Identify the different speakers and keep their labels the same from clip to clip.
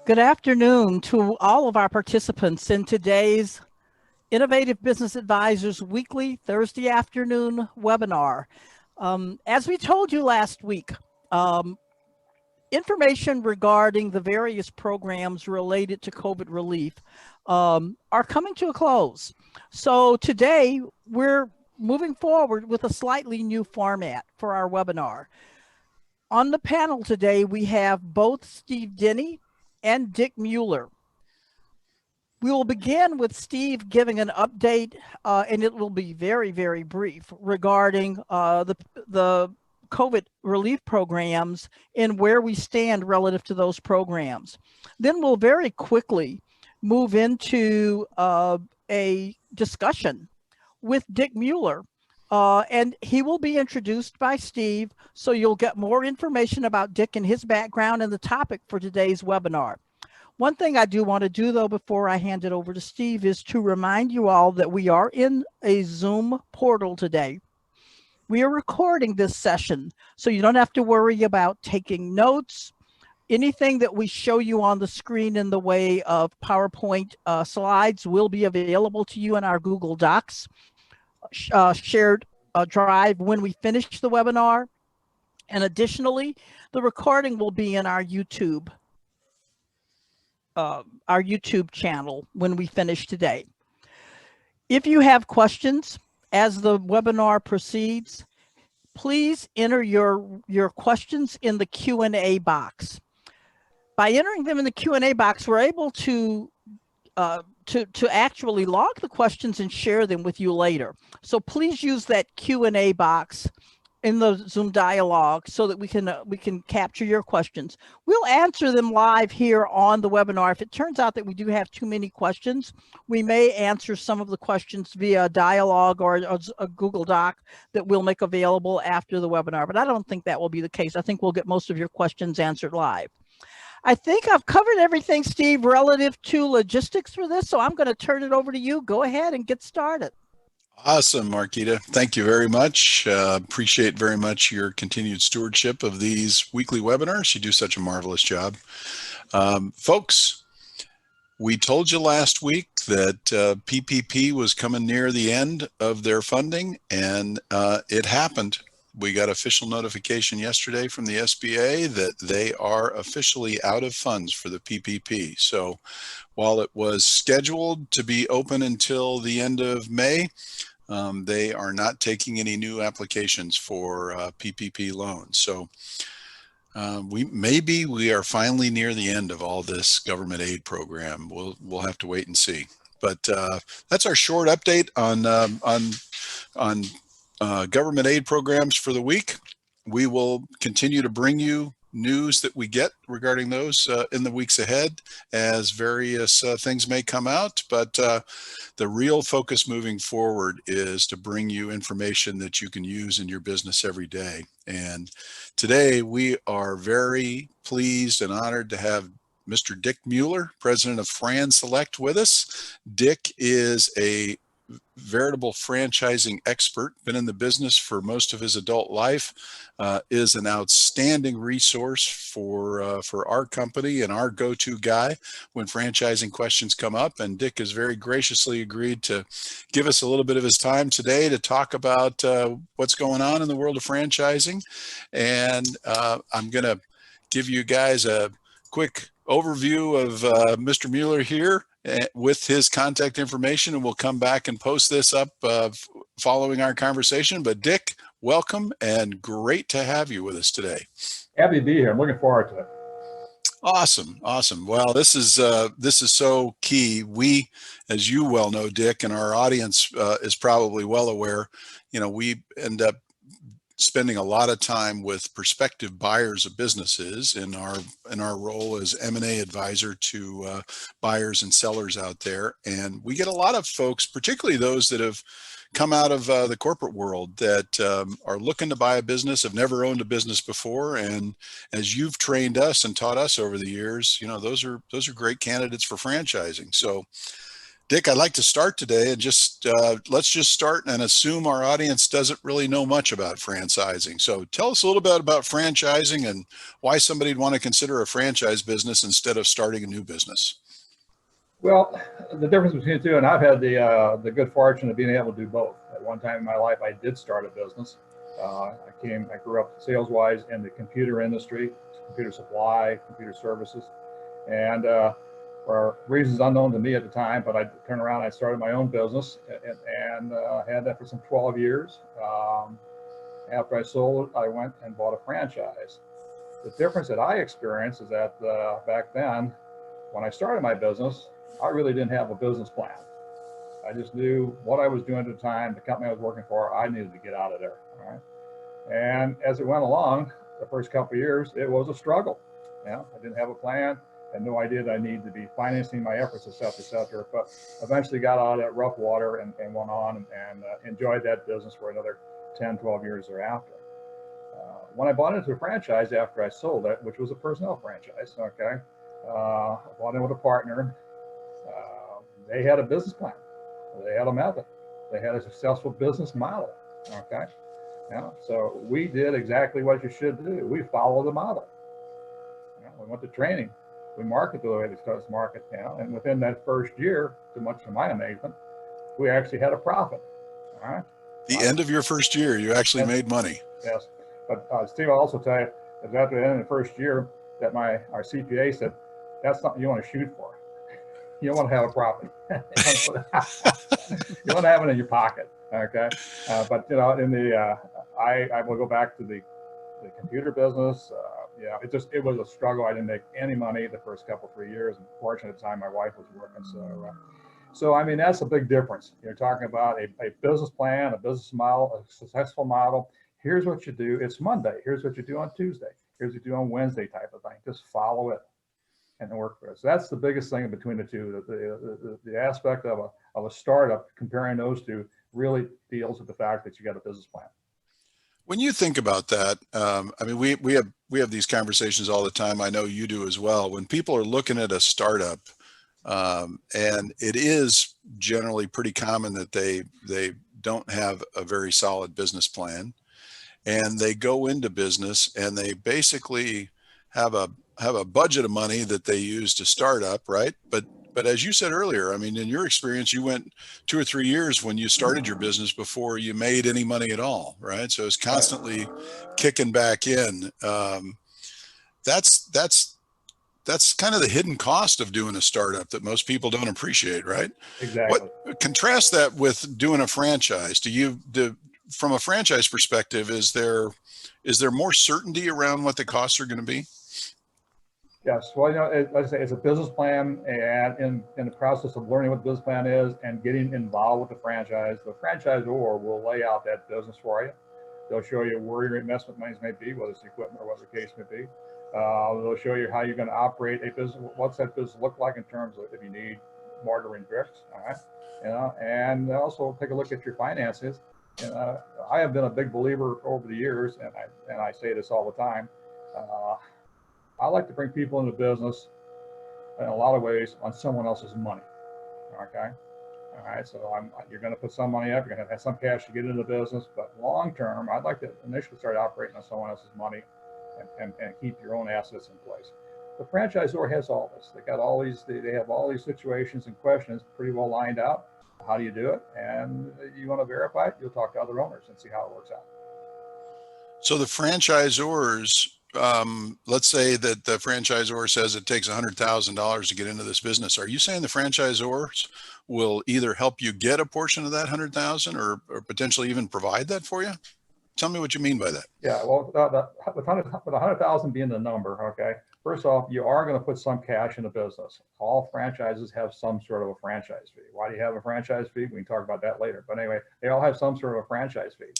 Speaker 1: Good afternoon to all of our participants in today's Innovative Business Advisors Weekly Thursday afternoon webinar. As we told you last week, information regarding the various programs related to COVID relief are coming to a close. So today we're moving forward with a slightly new format for our webinar. On the panel today, we have both Steve Denny and Dick Mueller. We will begin with Steve giving an update, and it will be very, very brief, regarding the COVID relief programs and where we stand relative to those programs. Then we'll very quickly move into a discussion with Dick Mueller, and he will be introduced by Steve, so you'll get more information about Dick and his background and the topic for today's webinar. One thing I do want to do, though, before I hand it over to Steve, is to remind you all that we are in a Zoom portal today. We are recording this session, so you don't have to worry about taking notes. Anything that we show you on the screen in the way of PowerPoint slides will be available to you in our Google Docs shared drive when we finish the webinar. And additionally, the recording will be in our YouTube channel when we finish today. If you have questions as the webinar proceeds, please enter your questions in the Q&A box. By entering them in the Q&A box, we're able to actually log the questions and share them with you later. So please use that Q&A box in the Zoom dialogue so that we can capture your questions. We'll answer them live here on the webinar. If it turns out that we do have too many questions, we may answer some of the questions via dialogue or a Google Doc that we'll make available after the webinar, but I don't think that will be the case. I think we'll get most of your questions answered live. I think I've covered everything, Steve, relative to logistics for this, so I'm going to turn it over to you. Go ahead and get started.
Speaker 2: Awesome, Marquita. Thank you very much. Appreciate very much your continued stewardship of these weekly webinars. You do such a marvelous job. Folks, we told you last week that PPP was coming near the end of their funding, and it happened. We got official notification yesterday from the SBA that they are officially out of funds for the PPP. So while it was scheduled to be open until the end of May, they are not taking any new applications for PPP loans. So we are finally near the end of all this government aid program. We'll have to wait and see. But that's our short update on government aid programs for the week. We will continue to bring you news that we get regarding those in the weeks ahead as various things may come out. But the real focus moving forward is to bring you information that you can use in your business every day. And today we are very pleased and honored to have Mr. Dick Mueller, president of Fran Select, with us. Dick is a veritable franchising expert, been in the business for most of his adult life, is an outstanding resource for our company and our go-to guy when franchising questions come up. And Dick has very graciously agreed to give us a little bit of his time today to talk about what's going on in the world of franchising. And I'm going to give you guys a quick overview of Mr. Mueller here with his contact information, and we'll come back and post this up following our conversation. But Dick, welcome, and great to have you with us today.
Speaker 3: Happy to be here. I'm looking forward to it.
Speaker 2: Awesome. Well, this is so key. We, as you well know, Dick, and our audience is probably well aware, we end up spending a lot of time with prospective buyers of businesses in our role as M&A advisor to buyers and sellers out there. And we get a lot of folks, particularly those that have come out of the corporate world, that are looking to buy a business, have never owned a business before. And as you've trained us and taught us over the years, those are great candidates for franchising. So Dick, I'd like to start today and just let's just start and assume our audience doesn't really know much about franchising. So tell us a little bit about franchising and why somebody'd want to consider a franchise business instead of starting a new business.
Speaker 3: Well, the difference between the two, and I've had the good fortune of being able to do both. At one time in my life, I did start a business. I grew up sales-wise in the computer industry, computer supply, computer services, and for reasons unknown to me at the time, but I turned around, I started my own business and had that for some 12 years. After I sold it, I went and bought a franchise. The difference that I experienced is that back then, when I started my business, I really didn't have a business plan. I just knew what I was doing at the time, the company I was working for, I needed to get out of there. All right. And as it went along, the first couple of years, it was a struggle. I didn't have a plan, had no idea that I needed to be financing my efforts, et cetera, but eventually got out of that rough water and went on and enjoyed that business for another 10, 12 years thereafter. When I bought into a franchise after I sold it, which was a personnel franchise, okay, I bought in with a partner. They had a business plan. They had a method. They had a successful business model, okay? So we did exactly what you should do. We followed the model. We went to training. We marketed the way they started to market, and within that first year, to much of my amazement, we actually had a profit, all right?
Speaker 2: The end of your first year, you actually made money.
Speaker 3: Yes, but Steve, I'll also tell you that after the end of the first year, that our CPA said, that's something you want to shoot for. You don't want to have a profit. You want to have it in your pocket, okay? But in the I will go back to the computer business. It was a struggle. I didn't make any money the first couple 3 years. And fortunately, at the time my wife was working, so I mean that's a big difference. You're talking about a business plan, a business model, a successful model. Here's what you do. It's Monday. Here's what you do on Tuesday. Here's what you do on Wednesday, type of thing. Just follow it and work for it. So that's the biggest thing between the two. The aspect of a startup, comparing those two, really deals with the fact that you got a business plan.
Speaker 2: When you think about that, I mean, we have these conversations all the time. I know you do as well. When people are looking at a startup, and it is generally pretty common that they don't have a very solid business plan, and they go into business and they basically have a budget of money that they use to start up, right? But as you said earlier, I mean, in your experience, you went 2 or 3 years when you started your business before you made any money at all, right? So it's constantly kicking back in. That's kind of the hidden cost of doing a startup that most people don't appreciate, right?
Speaker 3: Exactly.
Speaker 2: Contrast that with doing a franchise. From a franchise perspective, is there more certainty around what the costs are going to be?
Speaker 3: Yes, well, like I say, it's a business plan, and in the process of learning what the business plan is and getting involved with the franchisor will lay out that business for you. They'll show you where your investment monies may be, whether it's equipment or whatever the case may be. They'll show you how you're going to operate a business. What's that business look like in terms of if you need mortar and bricks, all right? And also take a look at your finances. I have been a big believer over the years, and I say this all the time. I like to bring people into business in a lot of ways on someone else's money. Okay. All right. So you're going to put some money up, you're going to have some cash to get into the business, but long term, I'd like to initially start operating on someone else's money and keep your own assets in place. The franchisor has all this. They have all these situations and questions pretty well lined out. How do you do it? And you want to verify it, you'll talk to other owners and see how it works out.
Speaker 2: So the franchisors, let's say that the franchisor says it takes $100,000 to get into this business. Are you saying the franchisors will either help you get a portion of that 100,000 or potentially even provide that for you? Tell me what you mean by that.
Speaker 3: Yeah, well, with 100,000 being the number, okay. First off, you are going to put some cash in the business. All franchises have some sort of a franchise fee. Why do you have a franchise fee? We can talk about that later. But anyway, they all have some sort of a franchise fee,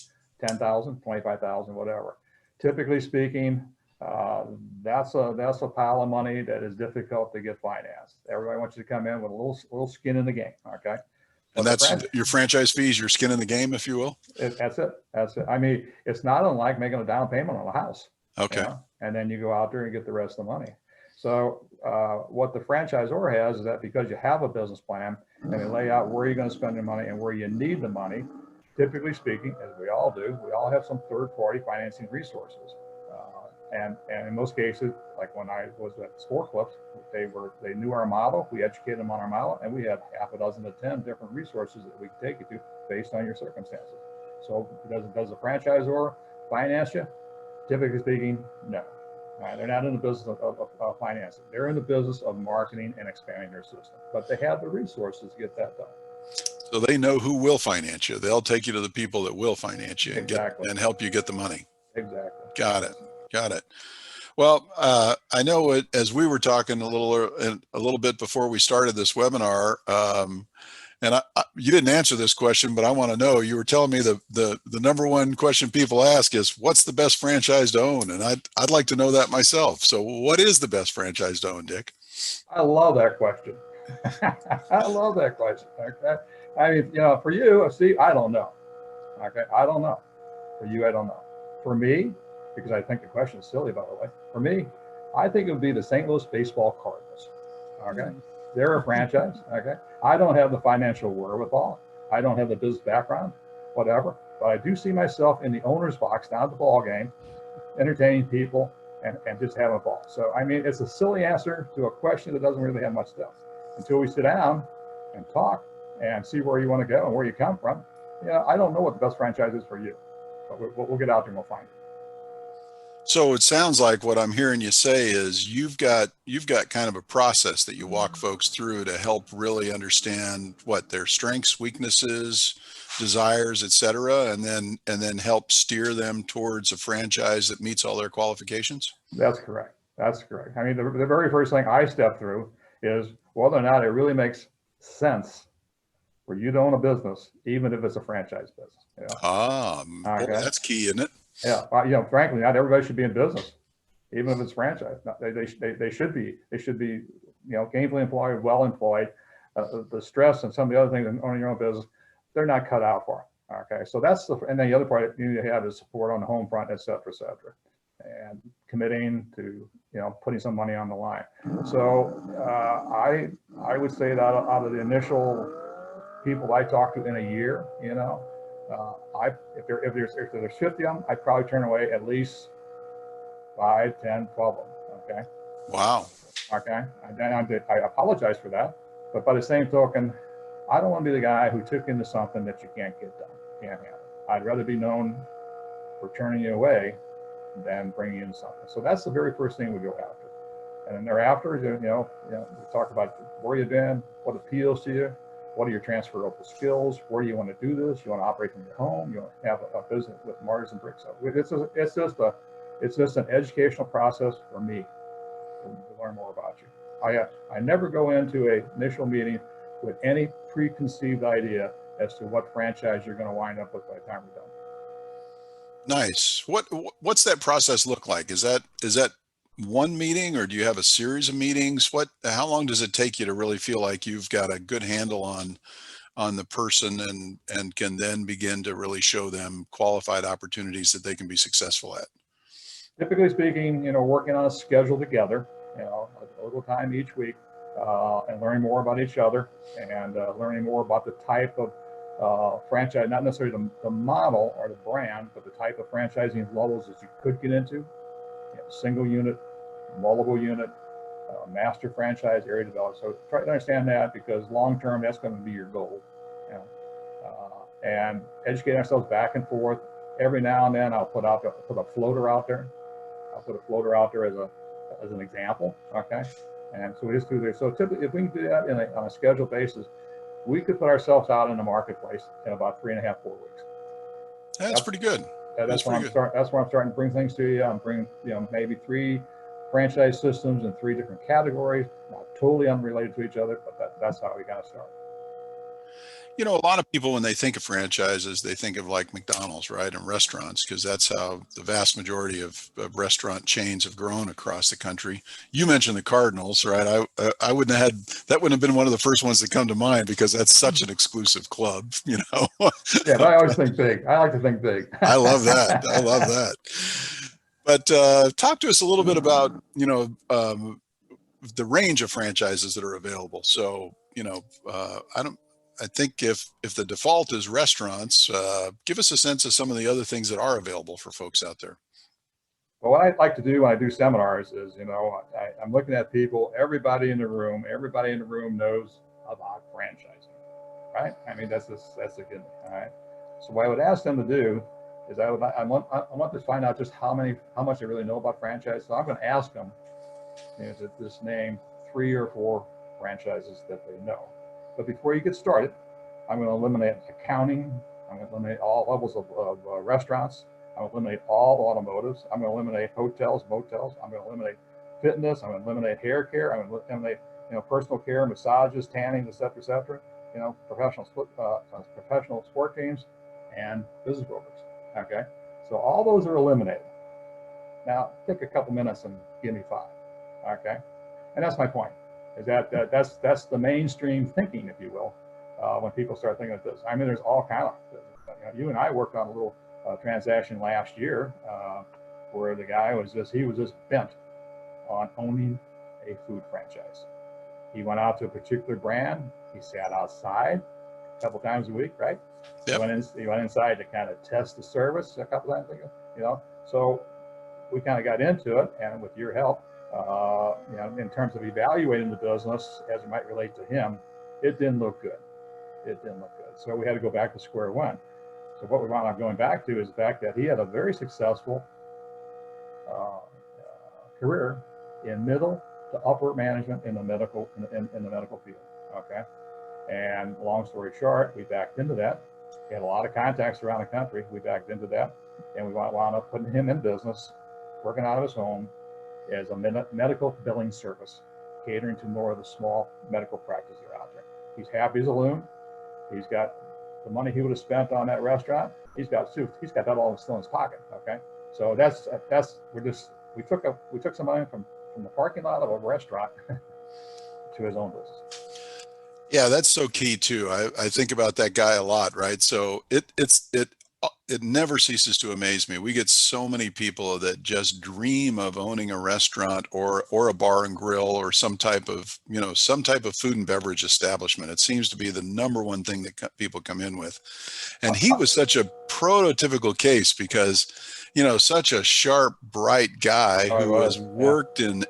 Speaker 3: 10,000, 25,000, whatever. Typically speaking, that's a pile of money that is difficult to get financed. Everybody wants you to come in with a little skin in the game, okay?
Speaker 2: And that's your franchise fees, your skin in the game, if you will.
Speaker 3: That's it. I mean, it's not unlike making a down payment on a house.
Speaker 2: Okay.
Speaker 3: And then you go out there and get the rest of the money. So what the franchisor has is that because you have a business plan and they lay out where you're going to spend your money and where you need the money, typically speaking, as we all do, we all have some third-party financing resources. And in most cases, like when I was at Sport Clips, they knew our model, we educated them on our model, and we had half a dozen to 10 different resources that we could take you to based on your circumstances. So does the franchisor finance you? Typically speaking, no. They're not in the business of financing. They're in the business of marketing and expanding their system, but they have the resources to get that done.
Speaker 2: So they know who will finance you. They'll take you to the people that will finance you and
Speaker 3: Exactly.
Speaker 2: and help you get the money.
Speaker 3: Exactly.
Speaker 2: Got it. Got it. Well, I know as we were talking a little bit before we started this webinar, and you didn't answer this question, but I want to know. You were telling me the number one question people ask is, "What's the best franchise to own?" And I'd like to know that myself. So, what is the best franchise to own, Dick?
Speaker 3: I love that question. I love that question. Okay, I mean, for you, see, I don't know. Okay, I don't know. For you, I don't know. For me, because I think the question is silly, by the way. For me, I think it would be the St. Louis Baseball Cardinals. Okay, they're a franchise. Okay, I don't have the financial wherewithal. I don't have the business background, whatever. But I do see myself in the owner's box down at the ball game, entertaining people and just having a ball. So, I mean, it's a silly answer to a question that doesn't really have much depth. Until we sit down and talk and see where you want to go and where you come from, I don't know what the best franchise is for you, but we'll get out there and we'll find it.
Speaker 2: So it sounds like what I'm hearing you say is you've got kind of a process that you walk folks through to help really understand what their strengths, weaknesses, desires, et cetera, and then help steer them towards a franchise that meets all their qualifications.
Speaker 3: That's correct. That's correct. I mean, the very first thing I step through is whether or not it really makes sense for you to own a business, even if it's a franchise business.
Speaker 2: Boy, that's key, isn't it?
Speaker 3: Yeah. Frankly, not everybody should be in business, even if it's franchise. They should be. They should be, gainfully employed, well employed. The stress and some of the other things in owning your own business, they're not cut out for. Okay, so that's and then the other part you need to have is support on the home front, et cetera, and committing to putting some money on the line. So I would say that out of the initial people I talked to in a year, if there's 50 of them, I'd probably turn away at least 5, 10, 12 of them. Okay.
Speaker 2: Wow.
Speaker 3: Okay. I apologize for that, but by the same token, I don't want to be the guy who took into something that you can't get done, can't have it. I'd rather be known for turning you away than bringing in something. So that's the very first thing we go after. And then thereafter, we talk about where you've been, what appeals to you, what are your transferable skills, where do you want to do this? You want to operate from your home, you want to have a business with mortars and bricks. So it's just an educational process for me to learn more about you. I never go into an initial meeting with any preconceived idea as to what franchise you're going to wind up with by the time we're done.
Speaker 2: Nice. What's that process look like? Is that one meeting, or do you have a series of meetings? How long does it take you to really feel like you've got a good handle on the person and can then begin to really show them qualified opportunities that they can be successful at?
Speaker 3: Typically speaking, working on a schedule together, a little time each week, and learning more about each other and learning more about the type of franchise, not necessarily the model or the brand, but the type of franchising levels that you could get into. Single unit, multiple unit, master franchise, area development. So try to understand that, because long term that's going to be your goal. And educate ourselves back and forth. Every now and then I'll put a floater out there. I'll put a floater out there as an example. Okay. And so we just do this. So typically, if we can do that on a scheduled basis, we could put ourselves out in the marketplace in about 3.5, 4 weeks.
Speaker 2: That's pretty good.
Speaker 3: That's where I'm starting to bring things to you. I'm bringing, maybe 3 franchise systems in 3 different categories, not totally unrelated to each other, but that's how we got to start.
Speaker 2: A lot of people, when they think of franchises, they think of like McDonald's, right, and restaurants, because that's how the vast majority of restaurant chains have grown across the country. You mentioned the Cardinals, right? I wouldn't have been one of the first ones that come to mind, because that's such an exclusive club,
Speaker 3: Yeah, but I always think big. I like to think big.
Speaker 2: I love that. I love that. But talk to us a little bit about, the range of franchises that are available. So, I think if the default is restaurants, give us a sense of some of the other things that are available for folks out there.
Speaker 3: Well, what I like to do when I do seminars is, I'm looking at people, everybody in the room knows about franchising, right? I mean, that's a given, all right? So what I would ask them to do is I want to find out just how much they really know about franchise. So I'm going to ask them, to just name 3 or 4 franchises that they know. But before you get started, I'm going to eliminate accounting. I'm going to eliminate all levels of restaurants. I'm going to eliminate all automotives. I'm going to eliminate hotels, motels. I'm going to eliminate fitness. I'm going to eliminate hair care. I'm going to eliminate, personal care, massages, tanning, et cetera, professional sport teams, and business brokers. Okay, so all those are eliminated. Now, take a couple minutes and give me 5. Okay, and that's my point. Is that's the mainstream thinking, if you will, when people start thinking of this. I mean, there's all kind of. You and I worked on a little transaction last year where the guy was just bent on owning a food franchise. He went out to a particular brand. He sat outside a couple times a week, right?
Speaker 2: Yep.
Speaker 3: He went inside to kind of test the service a couple times, So we kind of got into it, and with your help, in terms of evaluating the business as it might relate to him, it didn't look good. So we had to go back to square one. So what we wound up going back to is the fact that he had a very successful career in middle to upper management in the medical field. Okay, and long story short, we backed into that. He had a lot of contacts around the country. We backed into that, and we wound up putting him in business, working out of his home as a medical billing service, catering to more of the small medical practices that are out there. He's happy as a loon. He's got the money he would have spent on that restaurant. He's got that all still in his pocket. Okay, so we took some money from the parking lot of a restaurant to his own business.
Speaker 2: Yeah, that's so key too. I think about that guy a lot, right? So it never ceases to amaze me. We get so many people that just dream of owning a restaurant or a bar and grill or some type of food and beverage establishment. It seems to be the number one thing that people come in with. And he was such a prototypical case because, such a sharp, bright guy who has worked in,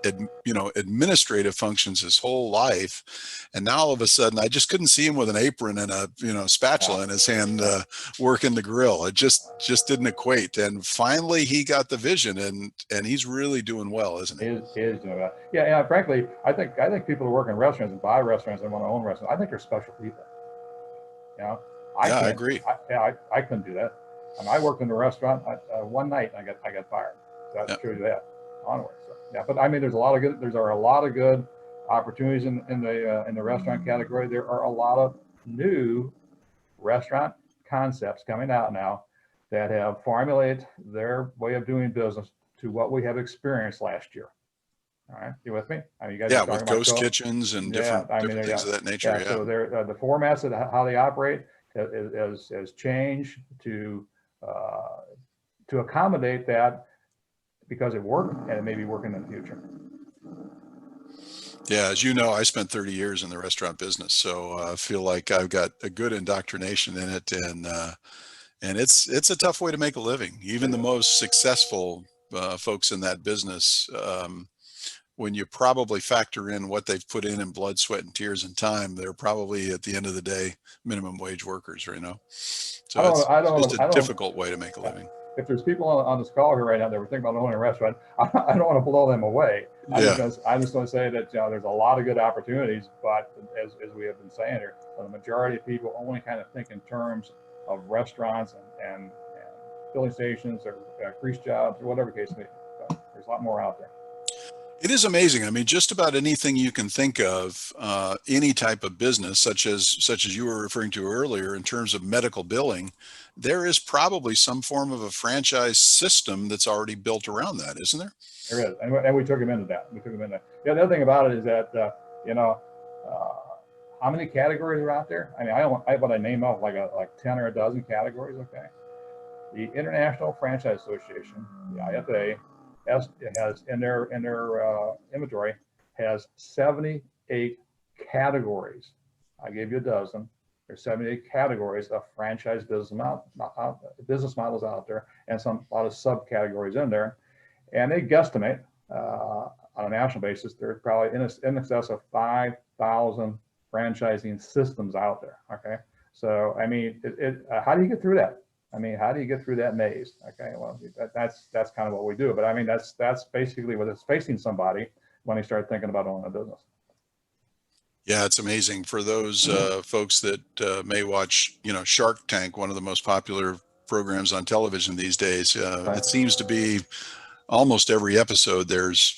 Speaker 2: administrative functions his whole life. And now all of a sudden, I just couldn't see him with an apron and a, spatula in his hand, working the grill. It just didn't equate. And finally he got the vision and he's really doing well, isn't he?
Speaker 3: He is doing well. Yeah. Frankly, I think people who work in restaurants and buy restaurants and want to own restaurants, I think they're special people. I
Speaker 2: agree.
Speaker 3: I couldn't do that. I worked in a restaurant one night and I got fired. So that shows you that onward. So, but I mean, there's a lot of good opportunities in the restaurant category. There are a lot of new restaurant concepts coming out now that have formulated their way of doing business to what we have experienced last year. All right, you with me? I mean, you guys
Speaker 2: with ghost kitchens and different things of that nature. Yeah.
Speaker 3: So the formats of how they operate has changed to accommodate that because it worked and it may be working in the future.
Speaker 2: Yeah, as you know, I spent 30 years in the restaurant business, so I feel like I've got a good indoctrination in it, and it's a tough way to make a living. Even the most successful folks in that business, when you probably factor in what they've put in blood, sweat, and tears and time, they're probably at the end of the day minimum wage workers, So it's just a difficult way to make a living.
Speaker 3: If there's people on this call here right now that were thinking about owning a restaurant, I don't want to blow them away. I just want to say that there's a lot of good opportunities, but as we have been saying here, the majority of people only kind of think in terms of restaurants and filling stations or grease jobs or whatever case may be. So there's a lot more out there.
Speaker 2: It is amazing. I mean, just about anything you can think of, any type of business, such as you were referring to earlier, in terms of medical billing, there is probably some form of a franchise system that's already built around that, isn't there?
Speaker 3: There is, and we took them into that. Yeah, the other thing about it is that how many categories are out there? I mean, I name off like 10 or a dozen categories. Okay, the International Franchise Association, the IFA, has in their inventory has 78 categories. I gave you a dozen. There's 78 categories of franchise business models out there, and a lot of subcategories in there. And they guesstimate on a national basis, there's probably in excess of 5,000 franchising systems out there. Okay, so I mean, how do you get through that? I mean, how do you get through that maze? Okay, well, that's kind of what we do. But I mean, that's basically what is facing somebody when they start thinking about owning a business.
Speaker 2: Yeah, it's amazing for those folks that may watch, Shark Tank, one of the most popular programs on television these days.
Speaker 3: Right.
Speaker 2: It seems to be almost every episode there's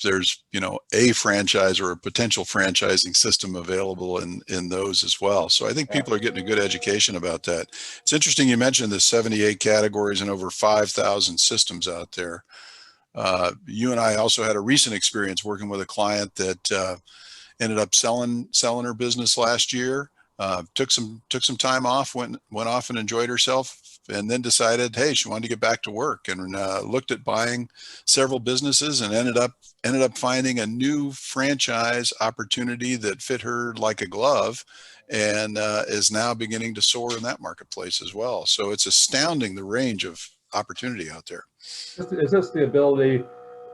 Speaker 2: a franchise or a potential franchising system available in those as well. So I think people are getting a good education about that. It's interesting you mentioned the 78 categories and over 5,000 systems out there. You and I also had a recent experience working with a client that ended up selling her business last year. Took some time off, went off and enjoyed herself, and then decided, hey, she wanted to get back to work, and looked at buying several businesses, and ended up finding a new franchise opportunity that fit her like a glove, and is now beginning to soar in that marketplace as well. So it's astounding the range of opportunity out there.
Speaker 3: It's just the ability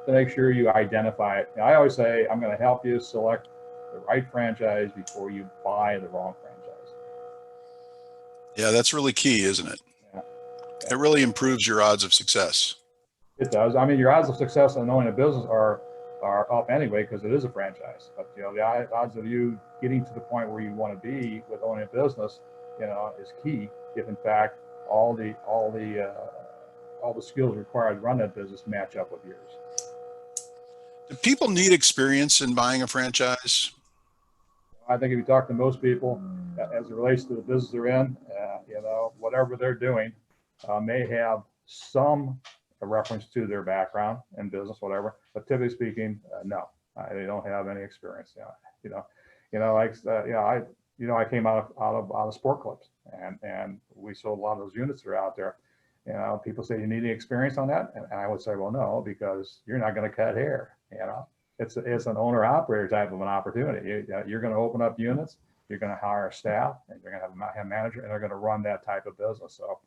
Speaker 3: to make sure you identify it. I always say, I'm going to help you select the right franchise before you buy the wrong franchise.
Speaker 2: Yeah, that's really key, isn't it?
Speaker 3: Yeah.
Speaker 2: It really improves your odds of success.
Speaker 3: It does. I mean, your odds of success in owning a business are up anyway, because it is a franchise. But the odds of you getting to the point where you want to be with owning a business, is key. If in fact all the skills required to run that business match up with yours.
Speaker 2: Do people need experience in buying a franchise?
Speaker 3: I think if you talk to most people, as it relates to the business they're in, whatever they're doing, may have some reference to their background in business, whatever. But typically speaking, no, they don't have any experience. I came out of sport clubs, and we sold a lot of those units that are out there. People say, you need any experience on that, and I would say, well, no, because you're not going to cut hair. It's an owner-operator type of an opportunity. You're going to open up units, you're going to hire staff, and you're going to have a manager, and they're going to run that type of business. So,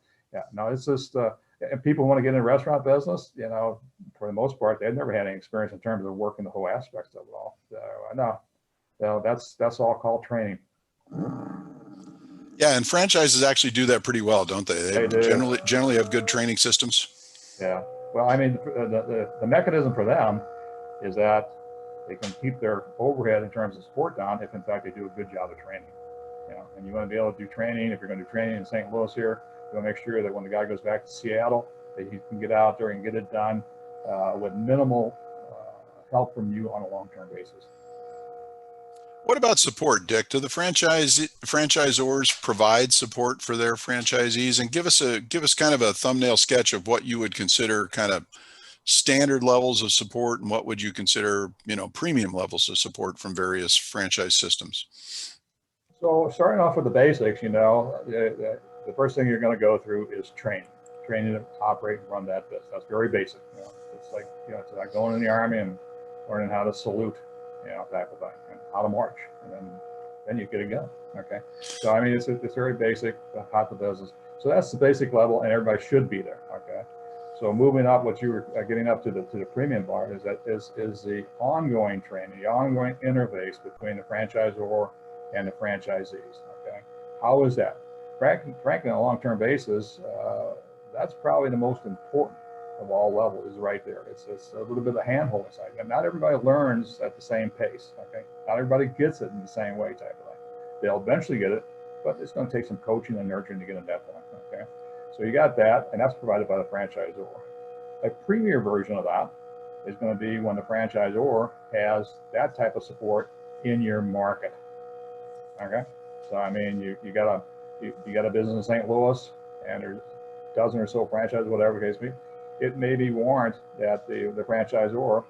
Speaker 3: it's just, and people want to get in restaurant business, for the most part, they've never had any experience in terms of working the whole aspects of it all. So, that's all called training.
Speaker 2: Yeah, and franchises actually do that pretty well, don't they? They
Speaker 3: do.
Speaker 2: generally have good training systems.
Speaker 3: Yeah. Well, I mean, the mechanism for them is that they can keep their overhead in terms of support down if in fact they do a good job of training. And you want to be able to do training. If you're going to do training in St. Louis here, you want to make sure that when the guy goes back to Seattle, that he can get out there and get it done with minimal help from you on a long-term basis.
Speaker 2: What about support, Dick? Do the franchisors provide support for their franchisees? And give us kind of a thumbnail sketch of what you would consider kind of standard levels of support, and what would you consider, premium levels of support from various franchise systems? So
Speaker 3: starting off with the basics, the first thing you're going to go through is training to operate and run that business. That's very basic. It's like going in the Army and learning how to salute, type of thing, and how to march, and then you get a gun. Okay, so I mean, it's very basic, how the business. So that's the basic level, and everybody should be there. Okay, so moving up, what you were getting up to the premium part is the ongoing training, the ongoing interface between the franchisor and the franchisees. Okay, how is that? Frankly, on a long-term basis, that's probably the most important of all levels, is right there. It's a little bit of hand-holding side. And not everybody learns at the same pace. Okay, not everybody gets it in the same way, type of thing. They'll eventually get it, but it's going to take some coaching and nurturing to get at that point. Okay, so you got that, and that's provided by the franchisor. A premier version of that is going to be when the franchisor has that type of support in your market. Okay, so I mean, you got a business in St. Louis, and there's a dozen or so franchises, whatever the case may be. It may be warrant that the franchisor,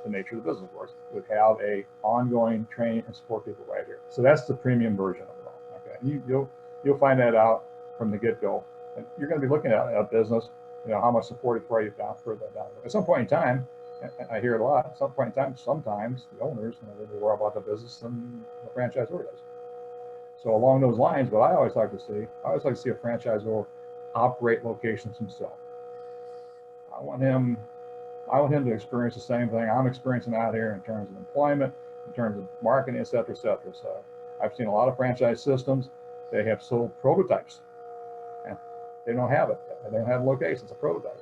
Speaker 3: the nature of the business, of course, would have a ongoing training and support people right here. So that's the premium version of it all. Okay, and you'll find that out from the get-go, and you're going to be looking at a business, how much support is for you down further down. At some point in time, I hear it a lot. At some point in time, sometimes the owners know more about the business than the franchisor does. So along those lines, what I always like to see, a franchisor operate locations himself. I want him to experience the same thing I'm experiencing out here in terms of employment, in terms of marketing, et cetera, et cetera. So I've seen a lot of franchise systems. They have sold prototypes, and they don't have it. They don't have locations. It's a prototype.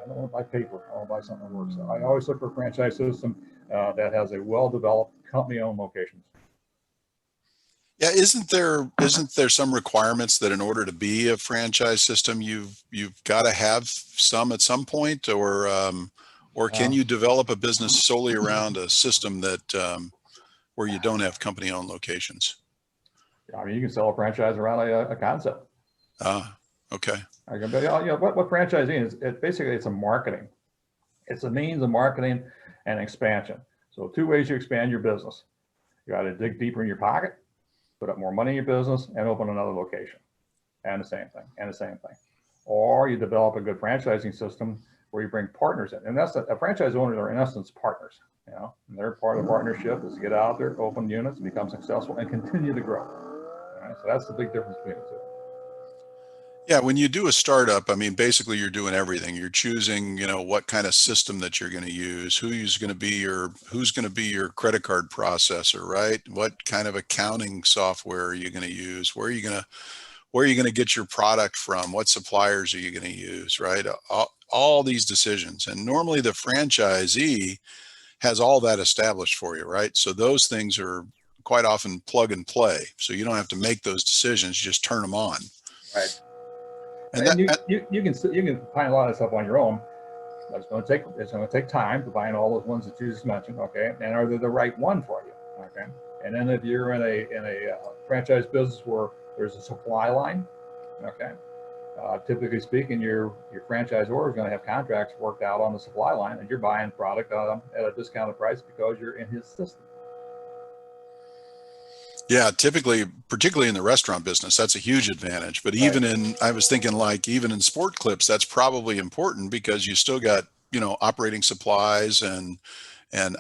Speaker 3: I don't want to buy paper. I want to buy something that works. So I always look for a franchise system that has a well-developed company-owned locations.
Speaker 2: Yeah, isn't there some requirements that in order to be a franchise system, you've got to have some at some point, or can you develop a business solely around a system that where you don't have company-owned locations?
Speaker 3: I mean, you can sell a franchise around a concept.
Speaker 2: Ah, okay.
Speaker 3: What franchising is, it's a marketing. It's a means of marketing and expansion. So 2 ways you expand your business. You got to dig deeper in your pocket, put up more money in your business, and open another location. And the same thing. Or you develop a good franchising system where you bring partners in. And that's a franchise owners are in essence partners. And they're part of the partnership is to get out there, open units, become successful, and continue to grow. All right? So that's the big difference between the two.
Speaker 2: Yeah, when you do a startup, I mean, basically you're doing everything. You're choosing, what kind of system that you're going to use, who's going to be your credit card processor, right? What kind of accounting software are you going to use? Where are you going to get your product from? What suppliers are you going to use, right? All these decisions. And normally the franchisee has all that established for you, right? So those things are quite often plug and play. So you don't have to make those decisions, just turn them on.
Speaker 3: Right. And you can find a lot of stuff on your own. But it's going to take time to find all those ones that you just mentioned. Okay, and are they the right one for you? Okay, and then if you're in a franchise business where there's a supply line, okay, typically speaking, your franchisor is going to have contracts worked out on the supply line, and you're buying product at a discounted price because you're in his system.
Speaker 2: Yeah, typically, particularly in the restaurant business, that's a huge advantage. But I was thinking like even in sport clips, that's probably important because you still got, operating supplies and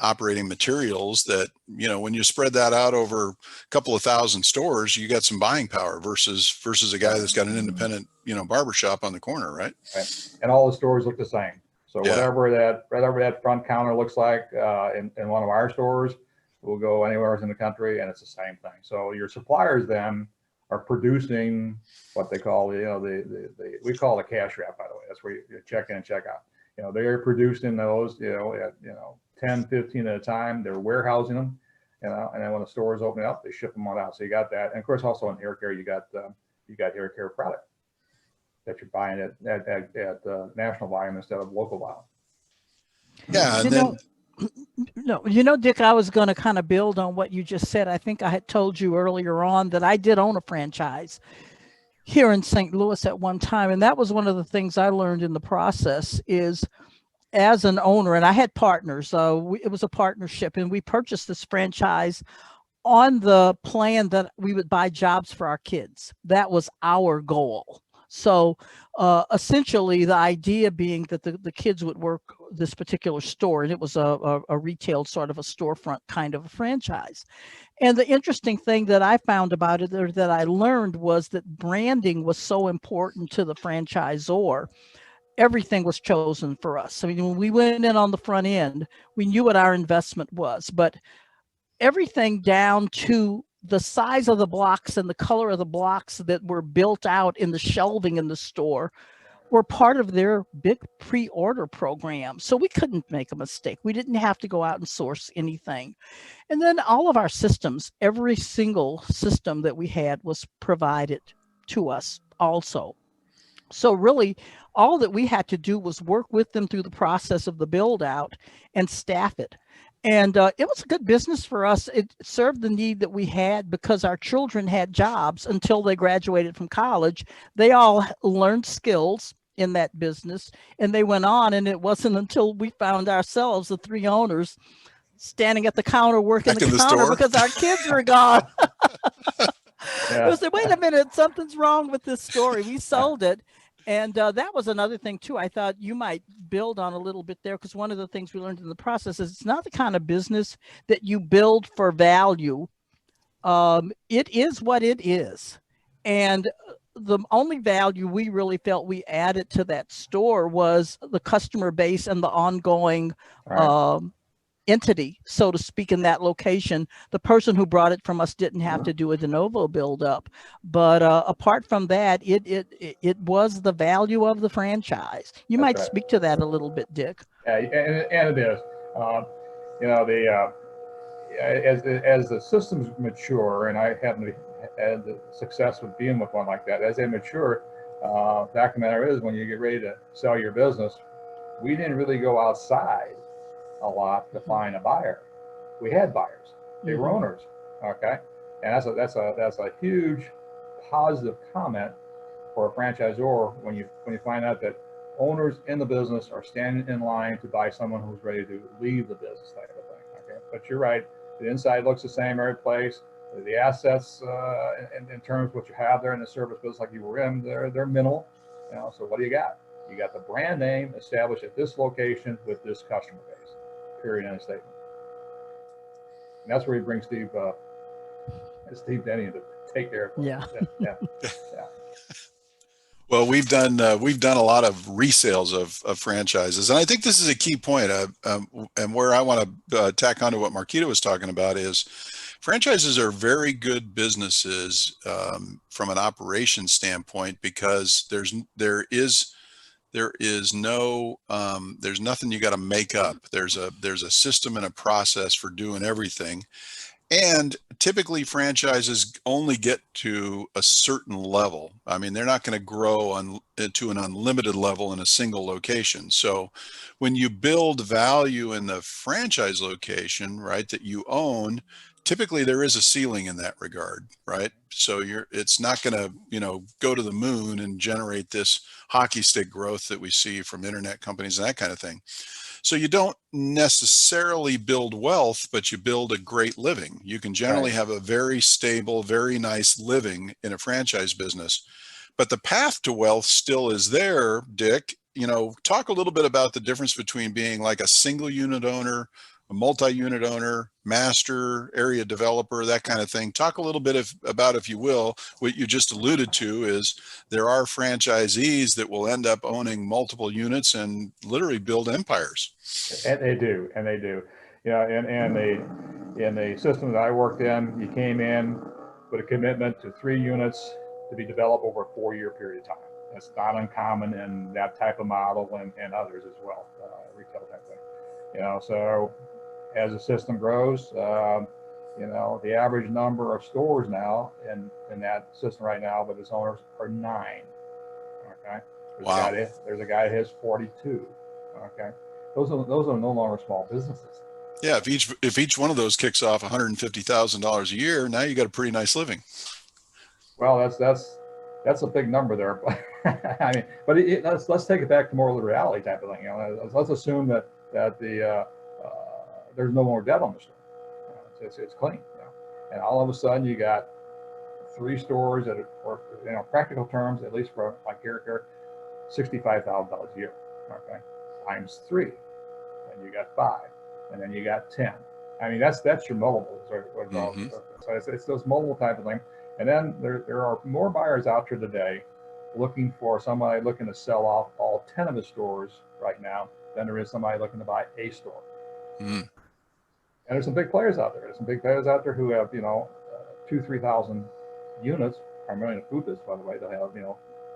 Speaker 2: operating materials that, when you spread that out over a couple of thousand stores, you got some buying power versus a guy that's got an independent, barbershop on the corner, right?
Speaker 3: Right. And all the stores look the same. So whatever that front counter looks like in one of our stores, will go anywhere in the country, and it's the same thing. So your suppliers then are producing what they call we call it a cash wrap, by the way. That's where you check in and check out. They're producing those, at 10, 15 at a time. They're warehousing them, and then when the stores open up, they ship them on out. So you got that, and of course also in hair care, you got hair care product that you're buying at national volume instead of local volume.
Speaker 2: Yeah, and then.
Speaker 1: No, Dick, I was going to kind of build on what you just said. I think I had told you earlier on that I did own a franchise here in St. Louis at one time. And that was one of the things I learned in the process is as an owner, and I had partners, it was a partnership, and we purchased this franchise on the plan that we would buy jobs for our kids. That was our goal. So essentially the idea being that the kids would work this particular store, and it was a retail sort of a storefront kind of a franchise. And the interesting thing that I found about it, or that I learned, was that branding was so important to the franchisor. Everything was chosen for us. I mean, when we went in on the front end, we knew what our investment was, but everything down to the size of the blocks and the color of the blocks that were built out in the shelving in the store were part of their big pre-order program. So we couldn't make a mistake. We didn't have to go out and source anything. And then all of our systems, every single system that we had was provided to us also. So really, all that we had to do was work with them through the process of the build out and staff it. And it was a good business for us. It served the need that we had because our children had jobs until they graduated from college. They all learned skills in that business, and they went on. And it wasn't until we found ourselves, the 3 owners, standing at the counter working the counter because our kids were gone. It was like, wait a minute, something's wrong with this story. We sold it. And that was another thing too. I thought you might build on a little bit there, because one of the things we learned in the process is it's not the kind of business that you build for value. It is what it is. And the only value we really felt we added to that store was the customer base and the ongoing
Speaker 3: Right.
Speaker 1: entity, so to speak, in that location. The person who brought it from us didn't have to do a de novo build up, but apart from that, it was the value of the franchise. You
Speaker 3: That's
Speaker 1: might
Speaker 3: right.
Speaker 1: speak to that a little bit, Dick.
Speaker 3: Yeah, and it is. You know, as the systems mature, and I happen to had the success with being with one like that. As they mature, fact of the matter is, when you get ready to sell your business, we didn't really go outside a lot to find a buyer. We had buyers; they were owners. Okay, and that's a huge positive comment for a franchisor when you find out that owners in the business are standing in line to buy someone who's ready to leave the business, type of thing. Okay, but you're right. The inside looks the same every place. The assets, in terms of what you have there in the service business, like you were in, they're minimal. You know, so what do you got? You got the brand name established at this location with this customer base. Period. End of statement. And that's where you bring Steve Denny to take care of it.
Speaker 1: Yeah.
Speaker 3: Yeah. Yeah.
Speaker 2: Well, we've done a lot of resales of franchises, and I think this is a key point. And where I want to tack on to what Marquita was talking about is franchises are very good businesses from an operation standpoint, because there's nothing you got to make up. There's a system and a process for doing everything. And typically franchises only get to a certain level. I mean, they're not going to grow to an unlimited level in a single location. So when you build value in the franchise location, right, that you own, typically there is a ceiling in that regard, right? So it's not going to, go to the moon and generate this hockey stick growth that we see from internet companies and that kind of thing. So you don't necessarily build wealth, but you build a great living. You can generally
Speaker 3: Right.
Speaker 2: have a very stable, very nice living in a franchise business. But the path to wealth still is there, Dick. Talk a little bit about the difference between being like a single unit owner, a multi-unit owner, master, area developer, that kind of thing. Talk a little bit about, if you will, what you just alluded to is there are franchisees that will end up owning multiple units and literally build empires.
Speaker 3: And they do, and they do. In the system that I worked in, you came in with a commitment to 3 units to be developed over a 4-year period of time. That's not uncommon in that type of model and others as well, retail type thing. So as the system grows, the average number of stores now in that system right now with its owners are 9. Okay.
Speaker 2: Wow.
Speaker 3: There's a guy that has 42. Okay. Those are no longer small businesses.
Speaker 2: Yeah, if each one of those kicks off $150,000 a year, now you got a pretty nice living.
Speaker 3: Well, that's a big number there. I mean, but let's take it back to more of the reality type of thing. Let's assume that there's no more debt on the store. It's clean. And all of a sudden you got 3 stores that are, practical terms, at least for my character, $65,000 a year. Okay, times 3, and you got 5, and then you got 10. I mean, that's your multiples.
Speaker 2: Mm-hmm.
Speaker 3: So it's those multiple type of thing. And then there are more buyers out there today looking for somebody looking to sell off all 10 of his stores right now than there is somebody looking to buy a store.
Speaker 2: Mm-hmm.
Speaker 3: And there's some big players out there. There's some big players out there who have 2,000-3,000 units, primarily in the food business, by the way. They'll have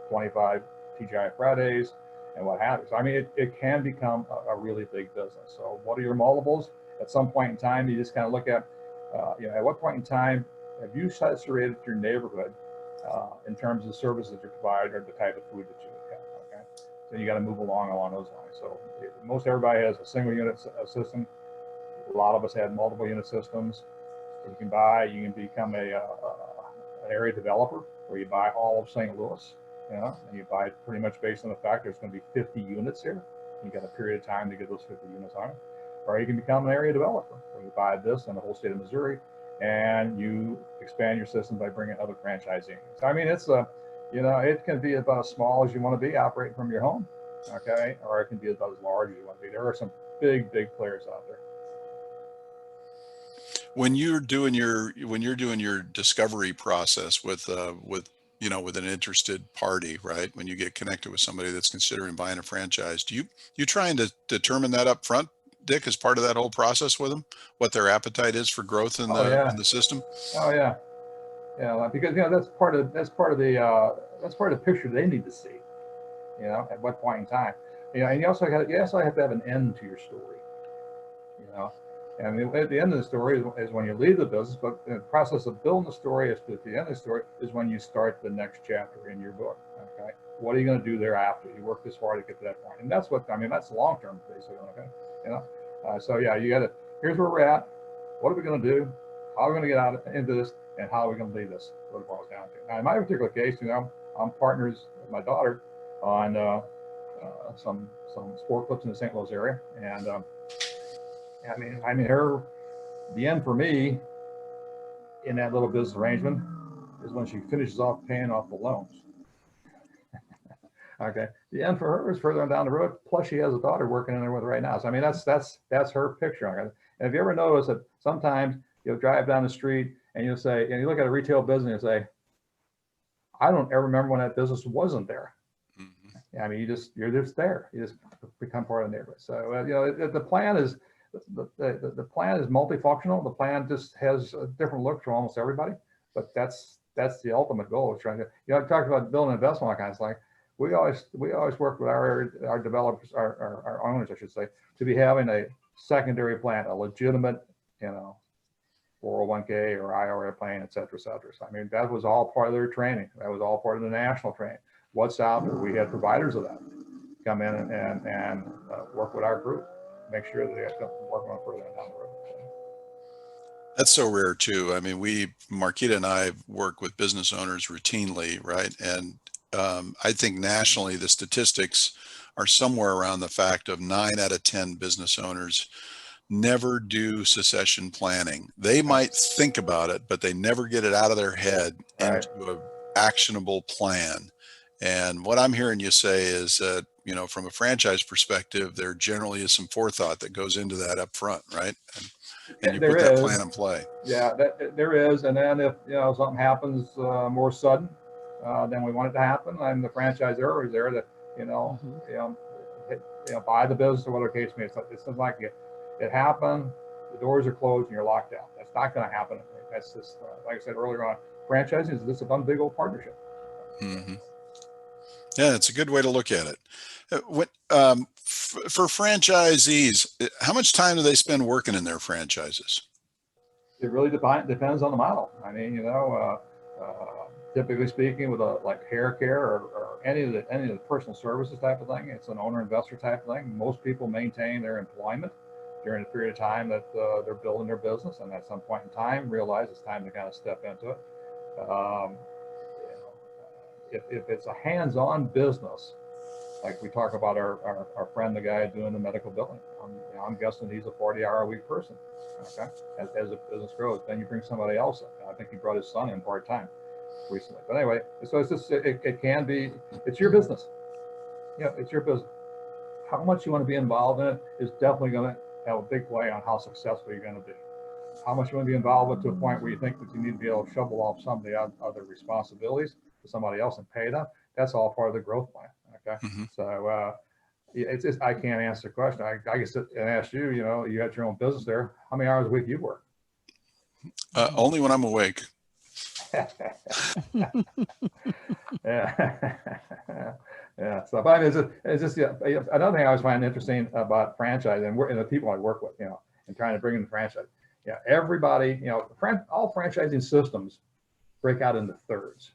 Speaker 3: 25 TGI Fridays and what have you. So I mean, it can become a really big business. So what are your multiples? At some point in time, you just kind of look at, at what point in time have you saturated your neighborhood in terms of the services that you provide or the type of food that you have? Okay, so you got to move along those lines. So most everybody has a single unit system. A lot of us have multiple unit systems. So you can become an area developer where you buy all of St. Louis. And you buy it pretty much based on the fact there's going to be 50 units here. You got a period of time to get those 50 units on it. Or you can become an area developer where you buy this in the whole state of Missouri and you expand your system by bringing other franchisees. So I mean, You know, it can be about as small as you want to be operating from your home, okay, or it can be about as large as you want to be. There are some big players out there.
Speaker 2: When you're doing your discovery process with with an interested party, right? When you get connected with somebody that's considering buying a franchise, do you trying to determine that up front, Dick, as part of that whole process with them, what their appetite is for growth in
Speaker 3: Oh yeah,
Speaker 2: the system?
Speaker 3: oh yeah, yeah. Because that's part of the picture they need to see. You know, at what point in time. You know, and you also have to have an end to your story. You know, and at the end of the story is when you leave the business, but the process of building the story is at the end of the story is when you start the next chapter in your book. Okay, what are you going to do thereafter? You work this hard to get to that point, and that's that's long term basically. Okay, you know, so yeah, you got to. Here's where we're at. What are we going to do? How are we going to get out into this? And how are we going to leave this? What it boils down to. Now, in my particular case, you know, I'm partners with my daughter on some sport clips in the St. Louis area, and the end for me in that little business arrangement is when she finishes off paying off the loans. Okay, the end for her is further on down the road. Plus, she has a daughter working in there with her right now. So I mean, that's her picture. Okay? And if you ever notice that sometimes you'll drive down the street and you'll say, and you look at a retail business and say, I don't ever remember when that business wasn't there. I mean, you're just there. You just become part of the neighborhood. So you know, the plan is multifunctional. The plan just has a different look for almost everybody. But that's the ultimate goal. Is trying to, you know, I talked about building an investment, like I was like, we always work with our developers, our owners, I should say, to be having a secondary plan, a legitimate, you know, 401k or IRA plan, et cetera, et cetera. So I mean, that was all part of their training. That was all part of the national training. What's out there? We had providers of that come in and work with our group, make sure that they have to work on further down the road.
Speaker 2: That's so rare too. I mean, Marquita and I work with business owners routinely, right? And I think nationally, the statistics are somewhere around the fact of 9 out of 10 business owners never do succession planning. They might think about it, but they never get it out of their head into an actionable plan. And what I'm hearing you say is that, you know, from a franchise perspective, there generally is some forethought that goes into that up front, right? And you put that plan in play.
Speaker 3: Yeah, there is. And then if, you know, something happens more sudden than we want it to happen, and the franchisor is there to, you know, buy the business or whatever case may be. It's like it happened, the doors are closed, and you're locked out. That's not going to happen. That's just, like I said earlier on, franchising is just a one big old partnership.
Speaker 2: Mm-hmm. Yeah, it's a good way to look at it. For franchisees, how much time do they spend working in their franchises?
Speaker 3: It really depends on the model. I mean, you know, typically speaking, with like hair care or any of the personal services type of thing, it's an owner investor type of thing. Most people maintain their employment during the period of time that they're building their business, and at some point in time realize it's time to kind of step into it. You know, if it's a hands-on business, like we talk about our friend, the guy doing the medical billing, I'm guessing he's a 40-hour-a-week person. Okay, as the business grows, then you bring somebody else in. I think he brought his son in part-time recently. But anyway, so it's just it can be, it's your business. Yeah, it's your business. How much you want to be involved in it is definitely going to have a big play on how successful you're going to be. How much you want to be involved with to a point where you think that you need to be able to shovel off some of the other responsibilities to somebody else and pay them. That's all part of the growth plan. Okay, so it's just, I can't answer the question. I can sit and ask you. You know, you got your own business there. How many hours a week you work?
Speaker 2: Only when I'm awake.
Speaker 3: Yeah. Yeah. So, but it's just another thing I always find interesting about franchise and the people I work with, you know, and trying to bring in the franchise. Yeah, everybody, you know, all franchising systems break out into thirds.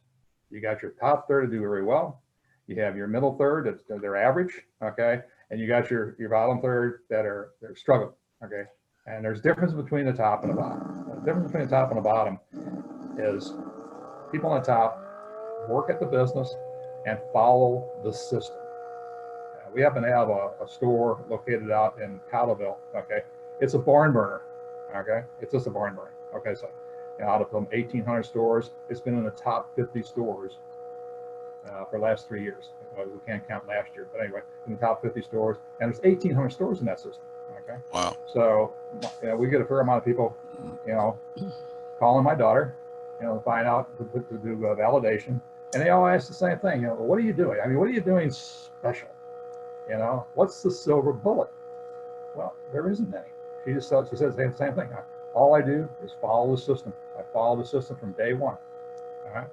Speaker 3: You got your top third to do very well. You have your middle third that's they're average, okay, and you got your bottom third they're struggling, okay. And there's difference between the top and the bottom. The difference between the top and the bottom is people on the top work at the business and follow the system. We happen to have a store located out in Cottleville, okay. It's a barn burner, okay. It's just a barn burner, okay. So out of them 1,800 stores, it's been in the top 50 stores for the last 3 years. We can't count last year, but anyway, in the top 50 stores, and there's 1,800 stores in that system. Okay.
Speaker 2: Wow.
Speaker 3: So, we get a fair amount of people, calling my daughter, to find out to do validation, and they all ask the same thing. What are you doing? I mean, what are you doing special? What's the silver bullet? Well, there isn't any. She says the same thing. All I do is follow the system. I follow the system from day one. All right.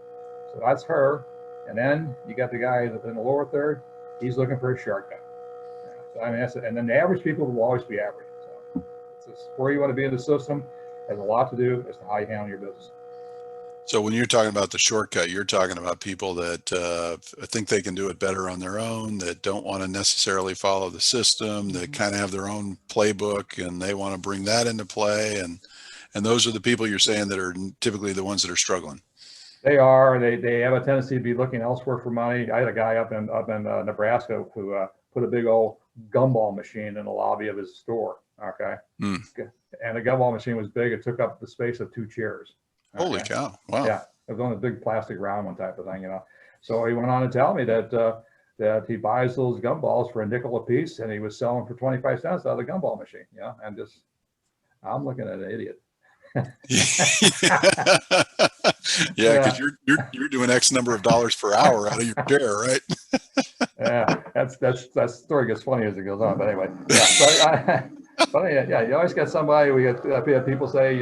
Speaker 3: So that's her. And then you got the guy in the lower third. He's looking for a shortcut. So I mean, that's it. And then the average people will always be average. So it's just where you want to be in the system has a lot to do as to how you handle your business.
Speaker 2: So when you're talking about the shortcut, you're talking about people that think they can do it better on their own, that don't want to necessarily follow the system, that kind of have their own playbook, and they want to bring that into play. And those are the people you're saying that are typically the ones that are struggling.
Speaker 3: They are. They have a tendency to be looking elsewhere for money. I had a guy up in Nebraska who put a big old gumball machine in the lobby of his store. Okay. And the gumball machine was big. It took up the space of 2 chairs. Okay?
Speaker 2: Holy cow. Wow.
Speaker 3: Yeah. It was on a big plastic round one type of thing, So he went on to tell me that he buys those gumballs for a nickel a piece, and he was selling for 25 cents out of the gumball machine. And I'm looking at an idiot.
Speaker 2: Yeah, because you're doing X number of dollars per hour out of your chair, right?
Speaker 3: Yeah, that story gets funny as it goes on. But anyway, yeah. You always got somebody. We have people say,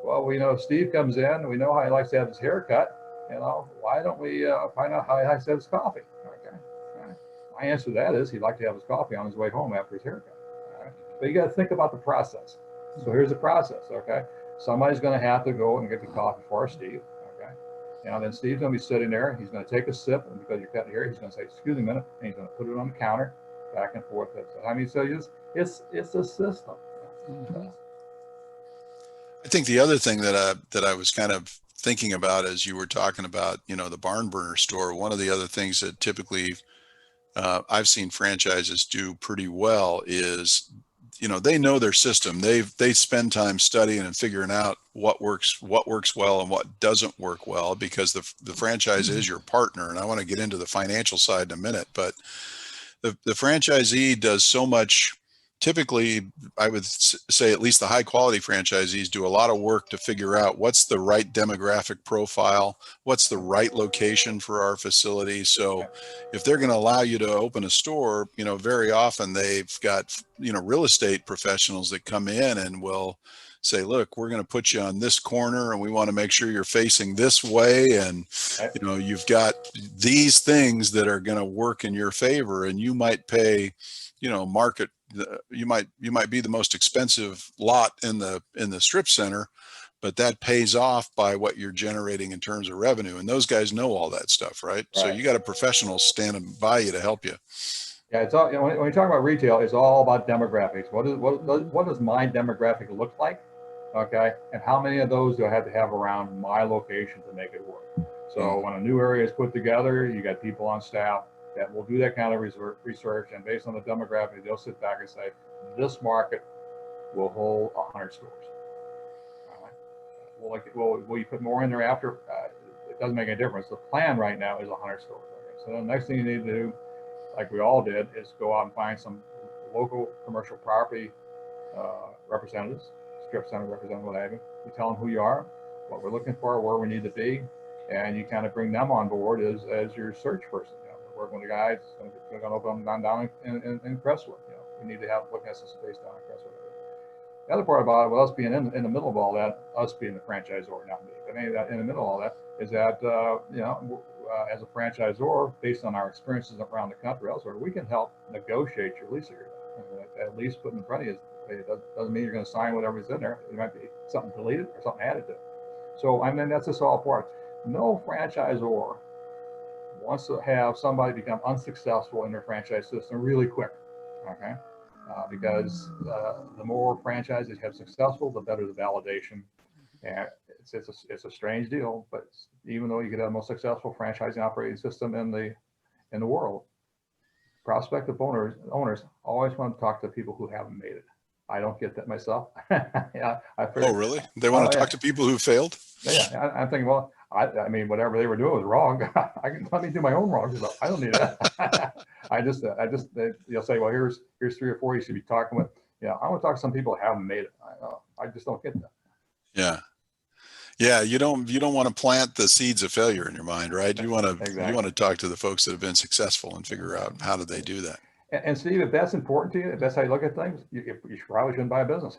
Speaker 3: well, we know Steve comes in. We know how he likes to have his hair cut. Why don't we find out how he likes to have his coffee? Okay. My answer to that is he'd like to have his coffee on his way home after his haircut. All right? But you got to think about the process. So here's the process. Okay. Somebody's going to have to go and get the coffee for Steve. Okay. Then Steve's going to be sitting there. He's going to take a sip, and because you're cutting hair, he's going to say, "Excuse me a minute," and he's going to put it on the counter, back and forth. So it's a system.
Speaker 2: I think the other thing that I was kind of thinking about as you were talking about, the barn burner store, one of the other things that typically I've seen franchises do pretty well is, they know their system. They spend time studying and figuring out what works well and what doesn't work well, because the franchise is your partner. And I want to get into the financial side in a minute, but the franchisee does so much. Typically, I would say at least the high quality franchisees do a lot of work to figure out what's the right demographic profile, what's the right location for our facility. So if they're going to allow you to open a store, very often they've got, real estate professionals that come in and will say, look, we're going to put you on this corner and we want to make sure you're facing this way. And, you've got these things that are going to work in your favor, and you might pay, market. You might be the most expensive lot in the strip center, but that pays off by what you're generating in terms of revenue. And those guys know all that stuff, right? So you got a professional standing by you to help you.
Speaker 3: Yeah, it's all, when you talk about retail, it's all about demographics. What does my demographic look like? Okay, and how many of those do I have to have around my location to make it work? So when a new area is put together, you got people on staff that will do that kind of research, and based on the demographic, they'll sit back and say, this market will hold 100 stores. Will you put more in there after? It doesn't make any difference. The plan right now is 100 stores. Okay? So the next thing you need to do, like we all did, is go out and find some local commercial property representatives, strip center representatives, what have you. You tell them who you are, what we're looking for, where we need to be, and you kind of bring them on board as your search person. Working with the guys, going to open them down in Crestwood. We need to look at some space down in Crestwood. The other part about it, with us being in the middle of all that, us being the franchisor, not me, but in the middle of all that, is that as a franchisor, based on our experiences around the country elsewhere, we can help negotiate your lease agreement. At least put in front of you. It doesn't mean you're going to sign whatever's in there. It might be something deleted or something added to it. So that's just all part. No franchisor wants to have somebody become unsuccessful in their franchise system really quick, okay? Because the more franchises have successful, the better the validation. And it's a strange deal, but even though you could have the most successful franchising operating system in the world, prospective owners always want to talk to people who haven't made it. I don't get that myself. Yeah, I figured,
Speaker 2: Oh, really? They want to
Speaker 3: yeah.
Speaker 2: talk to people who failed?
Speaker 3: Yeah, I'm thinking, well, I mean, whatever they were doing was wrong. Let me do my own wrong stuff. I don't need that. You'll say, well, here's 3 or 4 you should be talking with. Yeah, I want to talk to some people who haven't made it. I just don't get that.
Speaker 2: Yeah. Yeah, you don't want to plant the seeds of failure in your mind, right? You want to talk to the folks that have been successful and figure out how did they do that.
Speaker 3: And Steve, if that's important to you, if that's how you look at things, you probably shouldn't buy a business.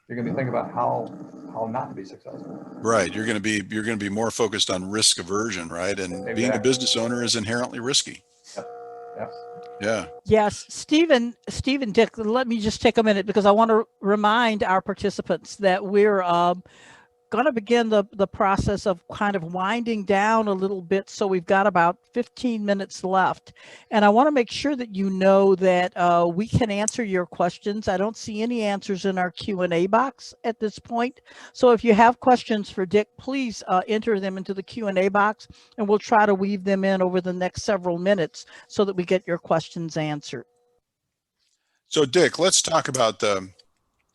Speaker 3: You're going to be thinking about how not to be successful.
Speaker 2: Right. You're going to be more focused on risk aversion, right? And
Speaker 3: Exactly.
Speaker 2: being a business owner is inherently risky.
Speaker 3: Yep. Yep.
Speaker 2: Yeah.
Speaker 1: Yes, Stephen, Dick, let me just take a minute because I want to remind our participants that we're going to begin the process of kind of winding down a little bit. So we've got about 15 minutes left. And I want to make sure that you know that we can answer your questions. I don't see any answers in our Q&A box at this point. So if you have questions for Dick, please enter them into the Q&A box, and we'll try to weave them in over the next several minutes so that we get your questions answered.
Speaker 2: So Dick, let's talk about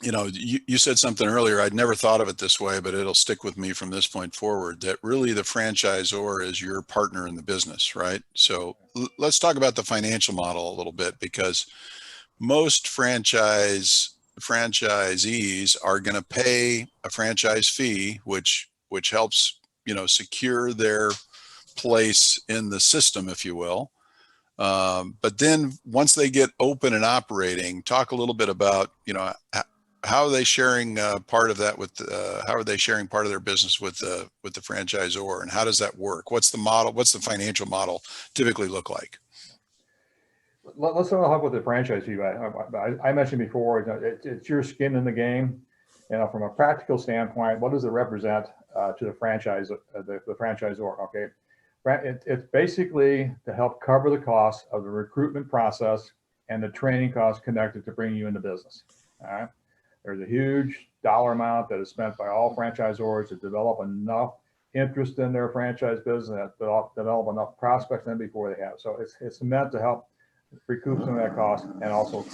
Speaker 2: you said something earlier. I'd never thought of it this way, but it'll stick with me from this point forward, that really the franchisor is your partner in the business, right? So let's talk about the financial model a little bit, because most franchisees are going to pay a franchise fee, which helps, secure their place in the system, if you will. But then once they get open and operating, talk a little bit about, how are they sharing part of that with how are they sharing part of their business with the franchisor, and how does that work? What's the model? What's the financial model typically look like?
Speaker 3: Let's start off with the franchise fee. I mentioned before, it's your skin in the game. From a practical standpoint, what does it represent to the franchise, the franchisor? Okay, it's basically to help cover the costs of the recruitment process and the training costs connected to bringing you into business. All right. There's a huge dollar amount that is spent by all franchisors to develop enough interest in their franchise business, develop enough prospects in before they have. So it's meant to help recoup some of that cost, and also the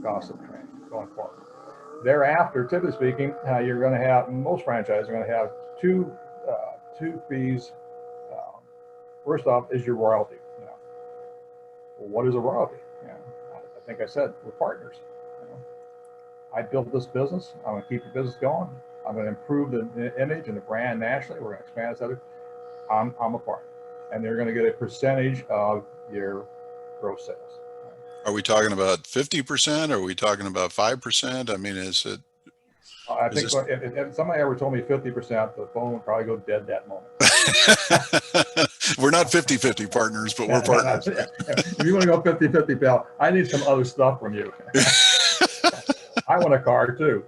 Speaker 3: cost of training going forward. Thereafter, typically speaking, you're going to have, most franchises are going to have two fees. First off is your royalty. Well, what is a royalty? I think I said we're partners. I built this business. I'm going to keep the business going. I'm going to improve the image and the brand nationally. We're going to expand this. I'm a partner, and they're going to get a percentage of your gross sales.
Speaker 2: Are we talking about 50%? Are we talking about 5%? I mean, is it?
Speaker 3: I think if somebody ever told me 50%, the phone would probably go dead that moment.
Speaker 2: We're not 50-50 partners, but we're partners.
Speaker 3: If you want to go 50-50, pal, I need some other stuff from you. I want a car too.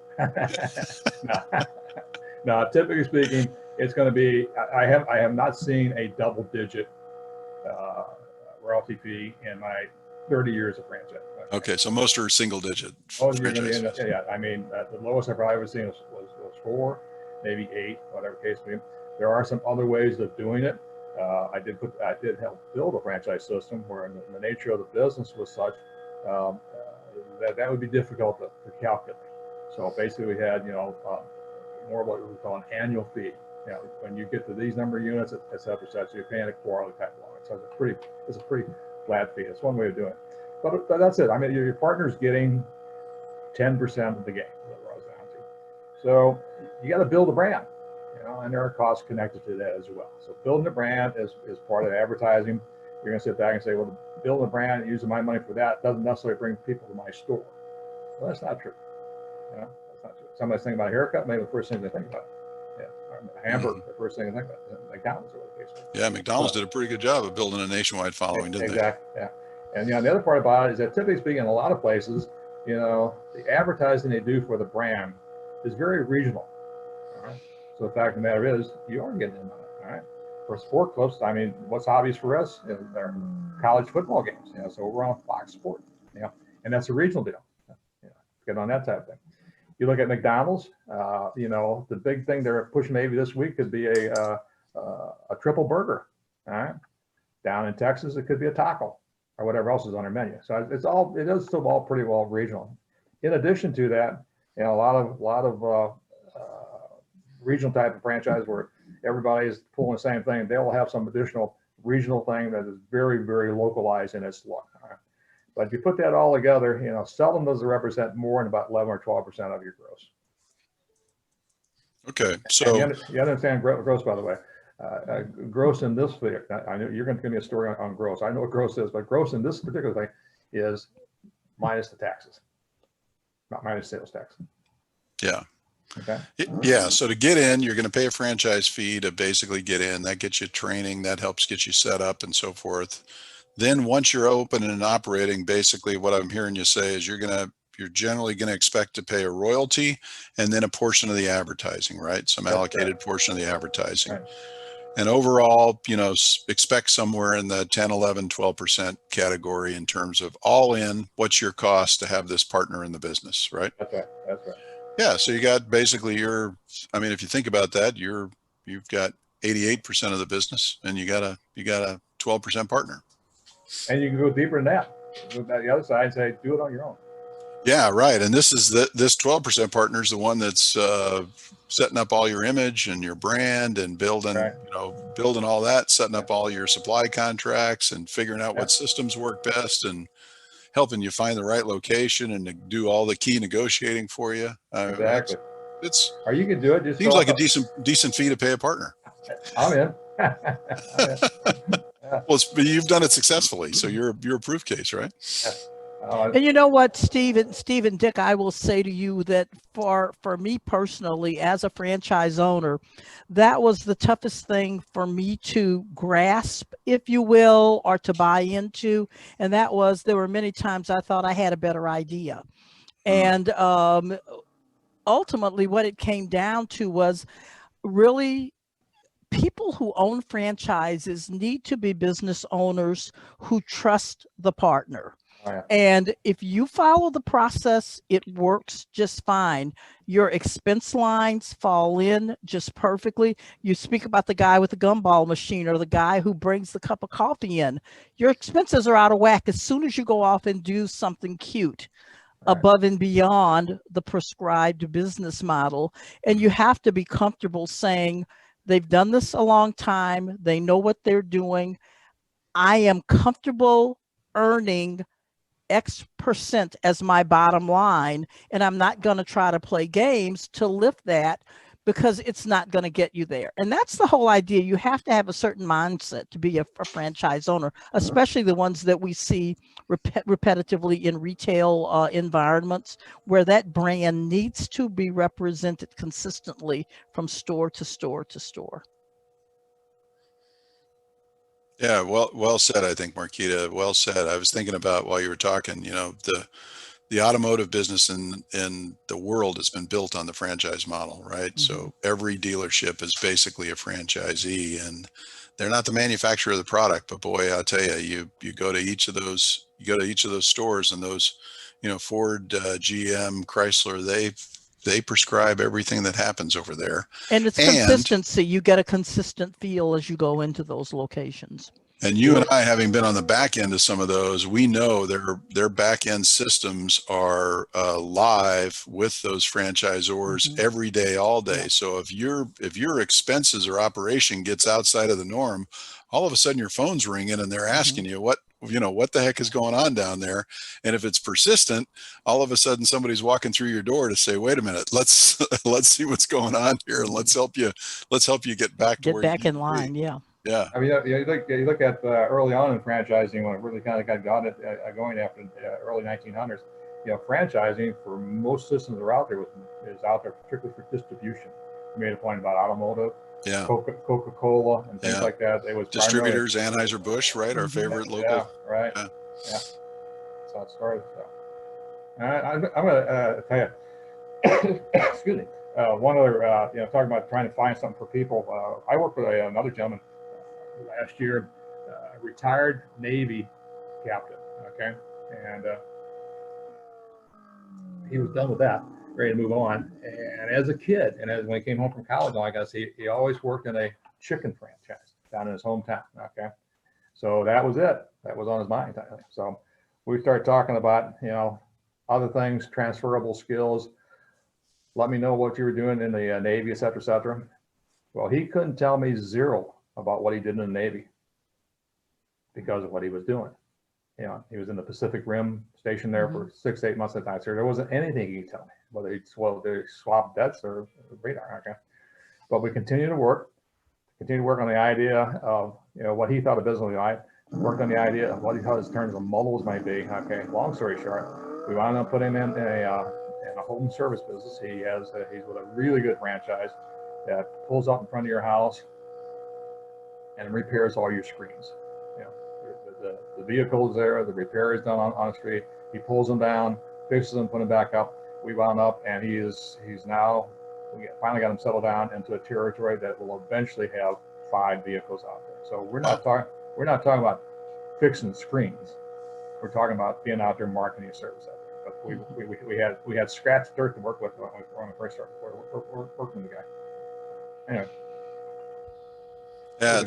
Speaker 3: No, typically speaking, it's going to be, I have not seen a double-digit royalty fee in my 30 years of franchise.
Speaker 2: Okay, so most are single-digit.
Speaker 3: Most you're going to end up, yeah. I mean, the lowest I've probably ever seen was 4, maybe 8, whatever case may be. There are some other ways of doing it. I did help build a franchise system where the nature of the business was such that would be difficult to calculate. So basically, we had more of what we call an annual fee. When you get to these number of units, et cetera, so you're paying a quarterly type loan. So it's a pretty flat fee. That's one way of doing it. But that's it. I mean, your partner's getting 10% of the game. So you got to build a brand, and there are costs connected to that as well. So building a brand is part of advertising. You're going to sit back and say, well, building a brand and using my money for that doesn't necessarily bring people to my store. Well, that's not true. That's not true. Somebody's thinking about a haircut, maybe the first thing they think about. A hamburger, the first thing they think about. McDonald's.
Speaker 2: Yeah, McDonald's did a pretty good job of building a nationwide following, didn't they?
Speaker 3: Exactly. Yeah. And the other part about it is that typically speaking, in a lot of places, the advertising they do for the brand is very regional. All right. So the fact of the matter is, you are getting in on it. All right. For sport clubs, I mean, what's obvious for us is their college football games. So we're on Fox Sports. And that's a regional deal. Get on that type of thing. You look at McDonald's. The big thing they're pushing maybe this week could be a triple burger. All right. Down in Texas, it could be a taco or whatever else is on their menu. So it is still all pretty well regional. in addition to that, you know, a lot of regional type of franchise where everybody is pulling the same thing. They will have some additional regional thing that is very, very localized in its look. But if you put that all together, you know, seldom does it represent more than about 11 or 12% of your gross.
Speaker 2: Okay,
Speaker 3: And
Speaker 2: so
Speaker 3: you understand gross, by the way. Gross in this field, I know you're going to give me a story on gross. I know what gross is, but gross in this particular thing is minus the taxes, not minus sales tax.
Speaker 2: yeah.
Speaker 3: Okay.
Speaker 2: Yeah, so to get in, you're going to pay a franchise fee to basically get in. That gets you training, that helps get you set up and so forth. Then once you're open and operating, basically what I'm hearing you say is you're generally going to expect to pay a royalty and then a portion of the advertising, right? Some allocated portion of the advertising.
Speaker 3: Right.
Speaker 2: And overall, you know, expect somewhere in the 10, 11, 12% category in terms of all in, what's your cost to have this partner in the business, right?
Speaker 3: That's right. That's right.
Speaker 2: Yeah, so you got basically I mean, if you think about that, you've got 88% of the business and you got a 12% partner.
Speaker 3: And you can go deeper than that. Go to the other side and say, do it on your own.
Speaker 2: Yeah, right. And this 12% partner is the one that's setting up all your image and your brand and building,
Speaker 3: Right.
Speaker 2: you know, building all that, setting up all your supply contracts and figuring out what
Speaker 3: Yeah.
Speaker 2: systems work best and helping you find the right location and to do all the key negotiating for you.
Speaker 3: Exactly.
Speaker 2: It's
Speaker 3: Or you can do it. Just
Speaker 2: seems like a decent fee to pay a partner.
Speaker 3: I'm in. I'm in. Yeah.
Speaker 2: Well, but you've done it successfully, so you're a proof case, right?
Speaker 1: And you know what, Steve and Dick, I will say to you that for me personally, as a franchise owner, that was the toughest thing for me to grasp, if you will, or to buy into. And that was, there were many times I thought I had a better idea. And ultimately what it came down to was really people who own franchises need to be business owners who trust the partner.
Speaker 3: Oh, yeah.
Speaker 1: And if you follow the process, it works just fine. Your expense lines fall in just perfectly. You speak about the guy with the gumball machine or the guy who brings the cup of coffee in. Your expenses are out of whack as soon as you go off and do something cute above and beyond the prescribed business model. And you have to be comfortable saying, they've done this a long time. They know what they're doing. I am comfortable earning X% as my bottom line, and I'm not going to try to play games to lift that because it's not going to get you there. And that's the whole idea. You have to have a certain mindset to be a franchise owner, especially the ones that we see repetitively in retail environments where that brand needs to be represented consistently from store to store to store.
Speaker 2: Yeah, well said, I think, Marquita. Well said. I was thinking about while you were talking, you know, the automotive business in the world has been built on the franchise model, right? Mm-hmm. So every dealership is basically a franchisee, and they're not the manufacturer of the product, but boy, I'll tell you, you go to each of those stores, and those, you know, Ford, GM, Chrysler, they prescribe everything that happens over there.
Speaker 1: And it's consistency. You get a consistent feel as you go into those locations.
Speaker 2: And you and I, having been on the back end of some of those, we know their back end systems are live with those franchisors every day, all day. So if your expenses or operation gets outside of the norm, all of a sudden your phone's ringing and they're asking you what the heck is going on down there. And if it's persistent, all of a sudden somebody's walking through your door to say, wait a minute, let's see what's going on here, and let's help you get back to where you need
Speaker 1: in line. Yeah.
Speaker 2: Yeah.
Speaker 3: I mean, you look at early on in franchising when it really kind of got going after the early 1900s. You know, franchising for most systems that are out there is out there particularly for distribution. You made a point about automotive, Coca-Cola, and things like that. It was
Speaker 2: distributors, Anheuser-Busch, right? Our favorite local.
Speaker 3: Yeah, right. Yeah. That's how it started. So. I'm going to tell you. Excuse me. One other, talking about trying to find something for people. I worked with another gentleman last year, retired Navy captain. Okay, and he was done with that, ready to move on. And as a kid, and when he came home from college, I guess he always worked in a chicken franchise down in his hometown. Okay, so that was it. That was on his mind. So we started talking about, other things, transferable skills. Let me know what you were doing in the Navy, et cetera, et cetera. Well, he couldn't tell me zero about what he did in the Navy because of what he was doing. You know, he was in the Pacific Rim, stationed there for 6 to 8 months at a time. So there wasn't anything he could tell me, whether he swapped debts or radar. Okay. But we continue to work on the idea of, you know, what he thought a business was like, worked on the idea of what he thought his terms of models might be. Okay, long story short, we wound up putting him in a home service business. He's with a really good franchise that pulls up in front of your house and repairs all your screens. You know, the vehicle's there, the repair is done on the street. He pulls them down, fixes them, put them back up. We wound up, and he's now, we finally got him settled down into a territory that will eventually have 5 vehicles out there. So we're not talking about fixing screens. We're talking about being out there marketing a service out there. But we had scratch dirt to work with when we first started working with the guy. Anyway.
Speaker 2: Yeah,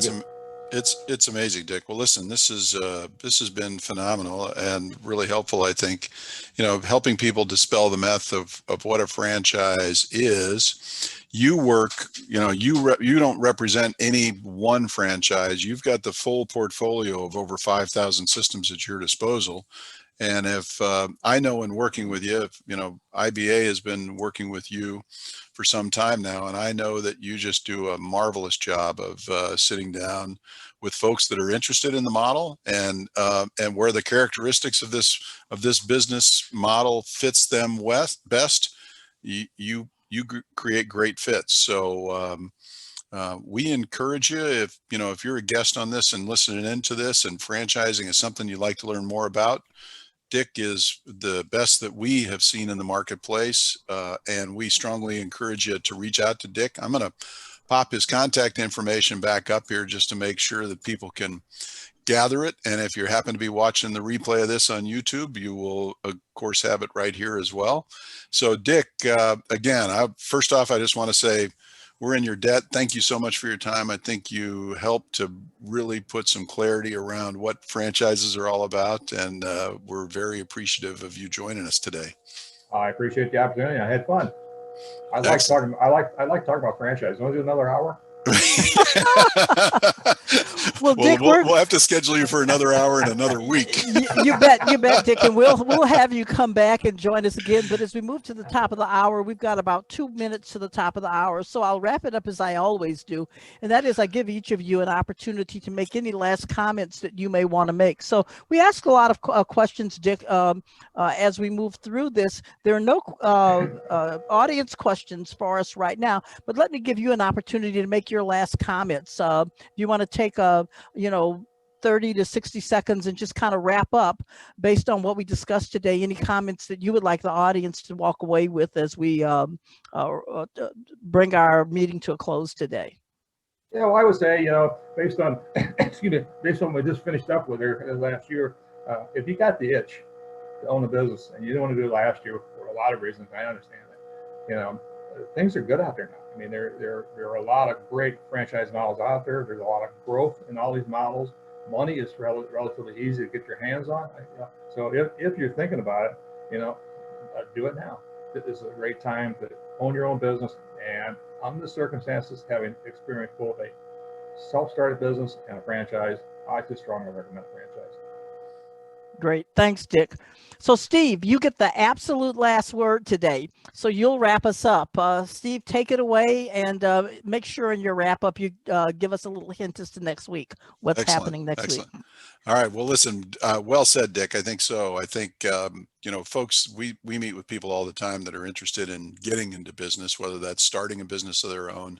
Speaker 2: it's amazing, Dick. Well, listen, this has been phenomenal and really helpful. I think, you know, helping people dispel the myth of what a franchise is. You work, you know, you don't represent any one franchise. You've got the full portfolio of over 5,000 systems at your disposal. And if I know in working with you, you know, IBA has been working with you for some time now, and I know that you just do a marvelous job of sitting down with folks that are interested in the model and where the characteristics of this business model fits them best. You create great fits. So we encourage you, if you're a guest on this and listening into this, and franchising is something you'd like to learn more about, Dick is the best that we have seen in the marketplace, and we strongly encourage you to reach out to Dick. I'm going to pop his contact information back up here just to make sure that people can gather it. And if you happen to be watching the replay of this on YouTube, you will, of course, have it right here as well. So, Dick, again, first off, I just want to say, we're in your debt. Thank you so much for your time. I think you helped to really put some clarity around what franchises are all about, and we're very appreciative of you joining us today.
Speaker 3: I appreciate the opportunity. I had fun. I like talking about franchise. Want to do another hour?
Speaker 1: Well, Dick,
Speaker 2: we'll have to schedule you for another hour in another week.
Speaker 1: You bet, Dick, and we'll have you come back and join us again. But as we move to the top of the hour, we've got about 2 minutes to the top of the hour, so I'll wrap it up as I always do, and that is I give each of you an opportunity to make any last comments that you may want to make. So we ask a lot of questions, Dick, as we move through this. There are no audience questions for us right now, but let me give you an opportunity to make your last comments. You want to take 30 to 60 seconds and just kind of wrap up based on what we discussed today. Any comments that you would like the audience to walk away with as we bring our meeting to a close today?
Speaker 3: Yeah, well, I would say, based on, based on what we just finished up with her last year, if you got the itch to own a business and you didn't want to do it last year for a lot of reasons, I understand that. Things are good out there now. I mean, there are a lot of great franchise models out there. There's a lot of growth in all these models. Money is relatively easy to get your hands on. So if you're thinking about it, do it now. This is a great time to own your own business. And under the circumstances, having experienced both a self-started business and a franchise, I just strongly recommend a franchise.
Speaker 1: Great. Thanks, Dick. So, Steve, you get the absolute last word today. So you'll wrap us up. Steve, take it away, and make sure in your wrap up you give us a little hint as to next week. What's happening next week?
Speaker 2: All right. Well, listen, well said, Dick. I think so. I think, folks, we meet with people all the time that are interested in getting into business, whether that's starting a business of their own,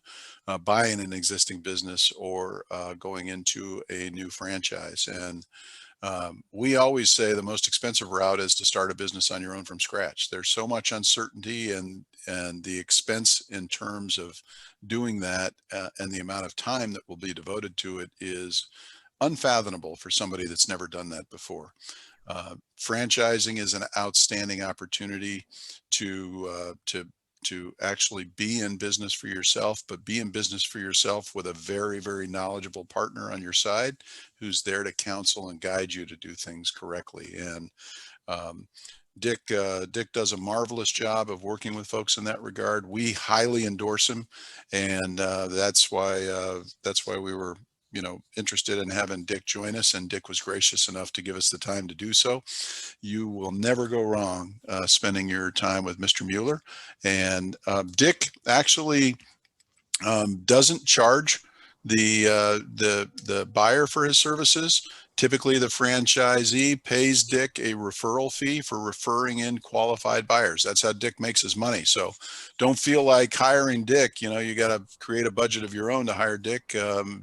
Speaker 2: buying an existing business, or going into a new franchise. And we always say the most expensive route is to start a business on your own from scratch. There's so much uncertainty, and the expense in terms of doing that and the amount of time that will be devoted to it is unfathomable for somebody that's never done that before. Franchising is an outstanding opportunity to actually be in business for yourself, but be in business for yourself with a very, very knowledgeable partner on your side who's there to counsel and guide you to do things correctly. And Dick does a marvelous job of working with folks in that regard. We highly endorse him, and that's why we were, interested in having Dick join us, and Dick was gracious enough to give us the time to do so. You will never go wrong spending your time with Mr. Mueller. And Dick actually doesn't charge the buyer for his services. Typically, the franchisee pays Dick a referral fee for referring in qualified buyers. That's how Dick makes his money. So don't feel like hiring Dick. You got to create a budget of your own to hire Dick.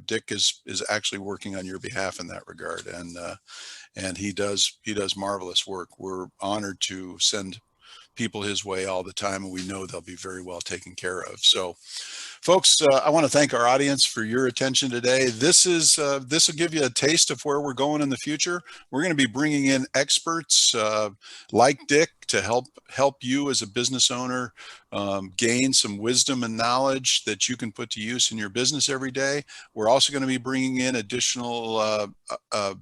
Speaker 2: Dick is actually working on your behalf in that regard, and he does marvelous work. We're honored to send people his way all the time, and we know they'll be very well taken care of. So folks, I want to thank our audience for your attention today. This will give you a taste of where we're going in the future. We're going to be bringing in experts like Dick to help you as a business owner gain some wisdom and knowledge that you can put to use in your business every day. We're also going to be bringing in additional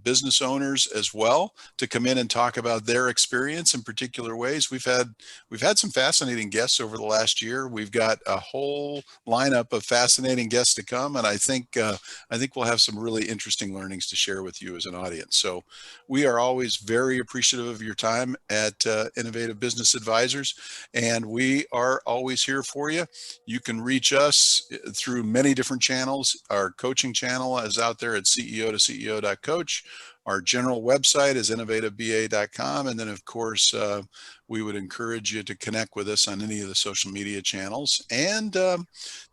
Speaker 2: business owners as well to come in and talk about their experience in particular ways. We've had some fascinating guests over the last year. We've got a whole lineup of fascinating guests to come, and I think we'll have some really interesting learnings to share with you as an audience. So we are always very appreciative of your time at Innovative Business Advisors, and we are always here for you. You can reach us through many different channels. Our coaching channel is out there at ceo2ceo.coach. Our general website is innovativeba.com. And then, of course, we would encourage you to connect with us on any of the social media channels. And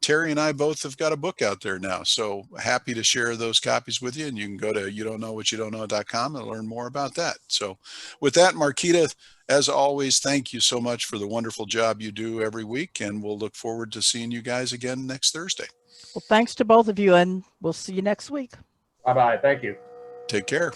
Speaker 2: Terry and I both have got a book out there now. So happy to share those copies with you. And you can go to youdon'tknowwhatyoudon'tknow.com and learn more about that. So with that, Marquita, as always, thank you so much for the wonderful job you do every week. And we'll look forward to seeing you guys again next Thursday.
Speaker 1: Well, thanks to both of you, and we'll see you next week.
Speaker 3: Bye-bye. Thank you.
Speaker 2: Take care.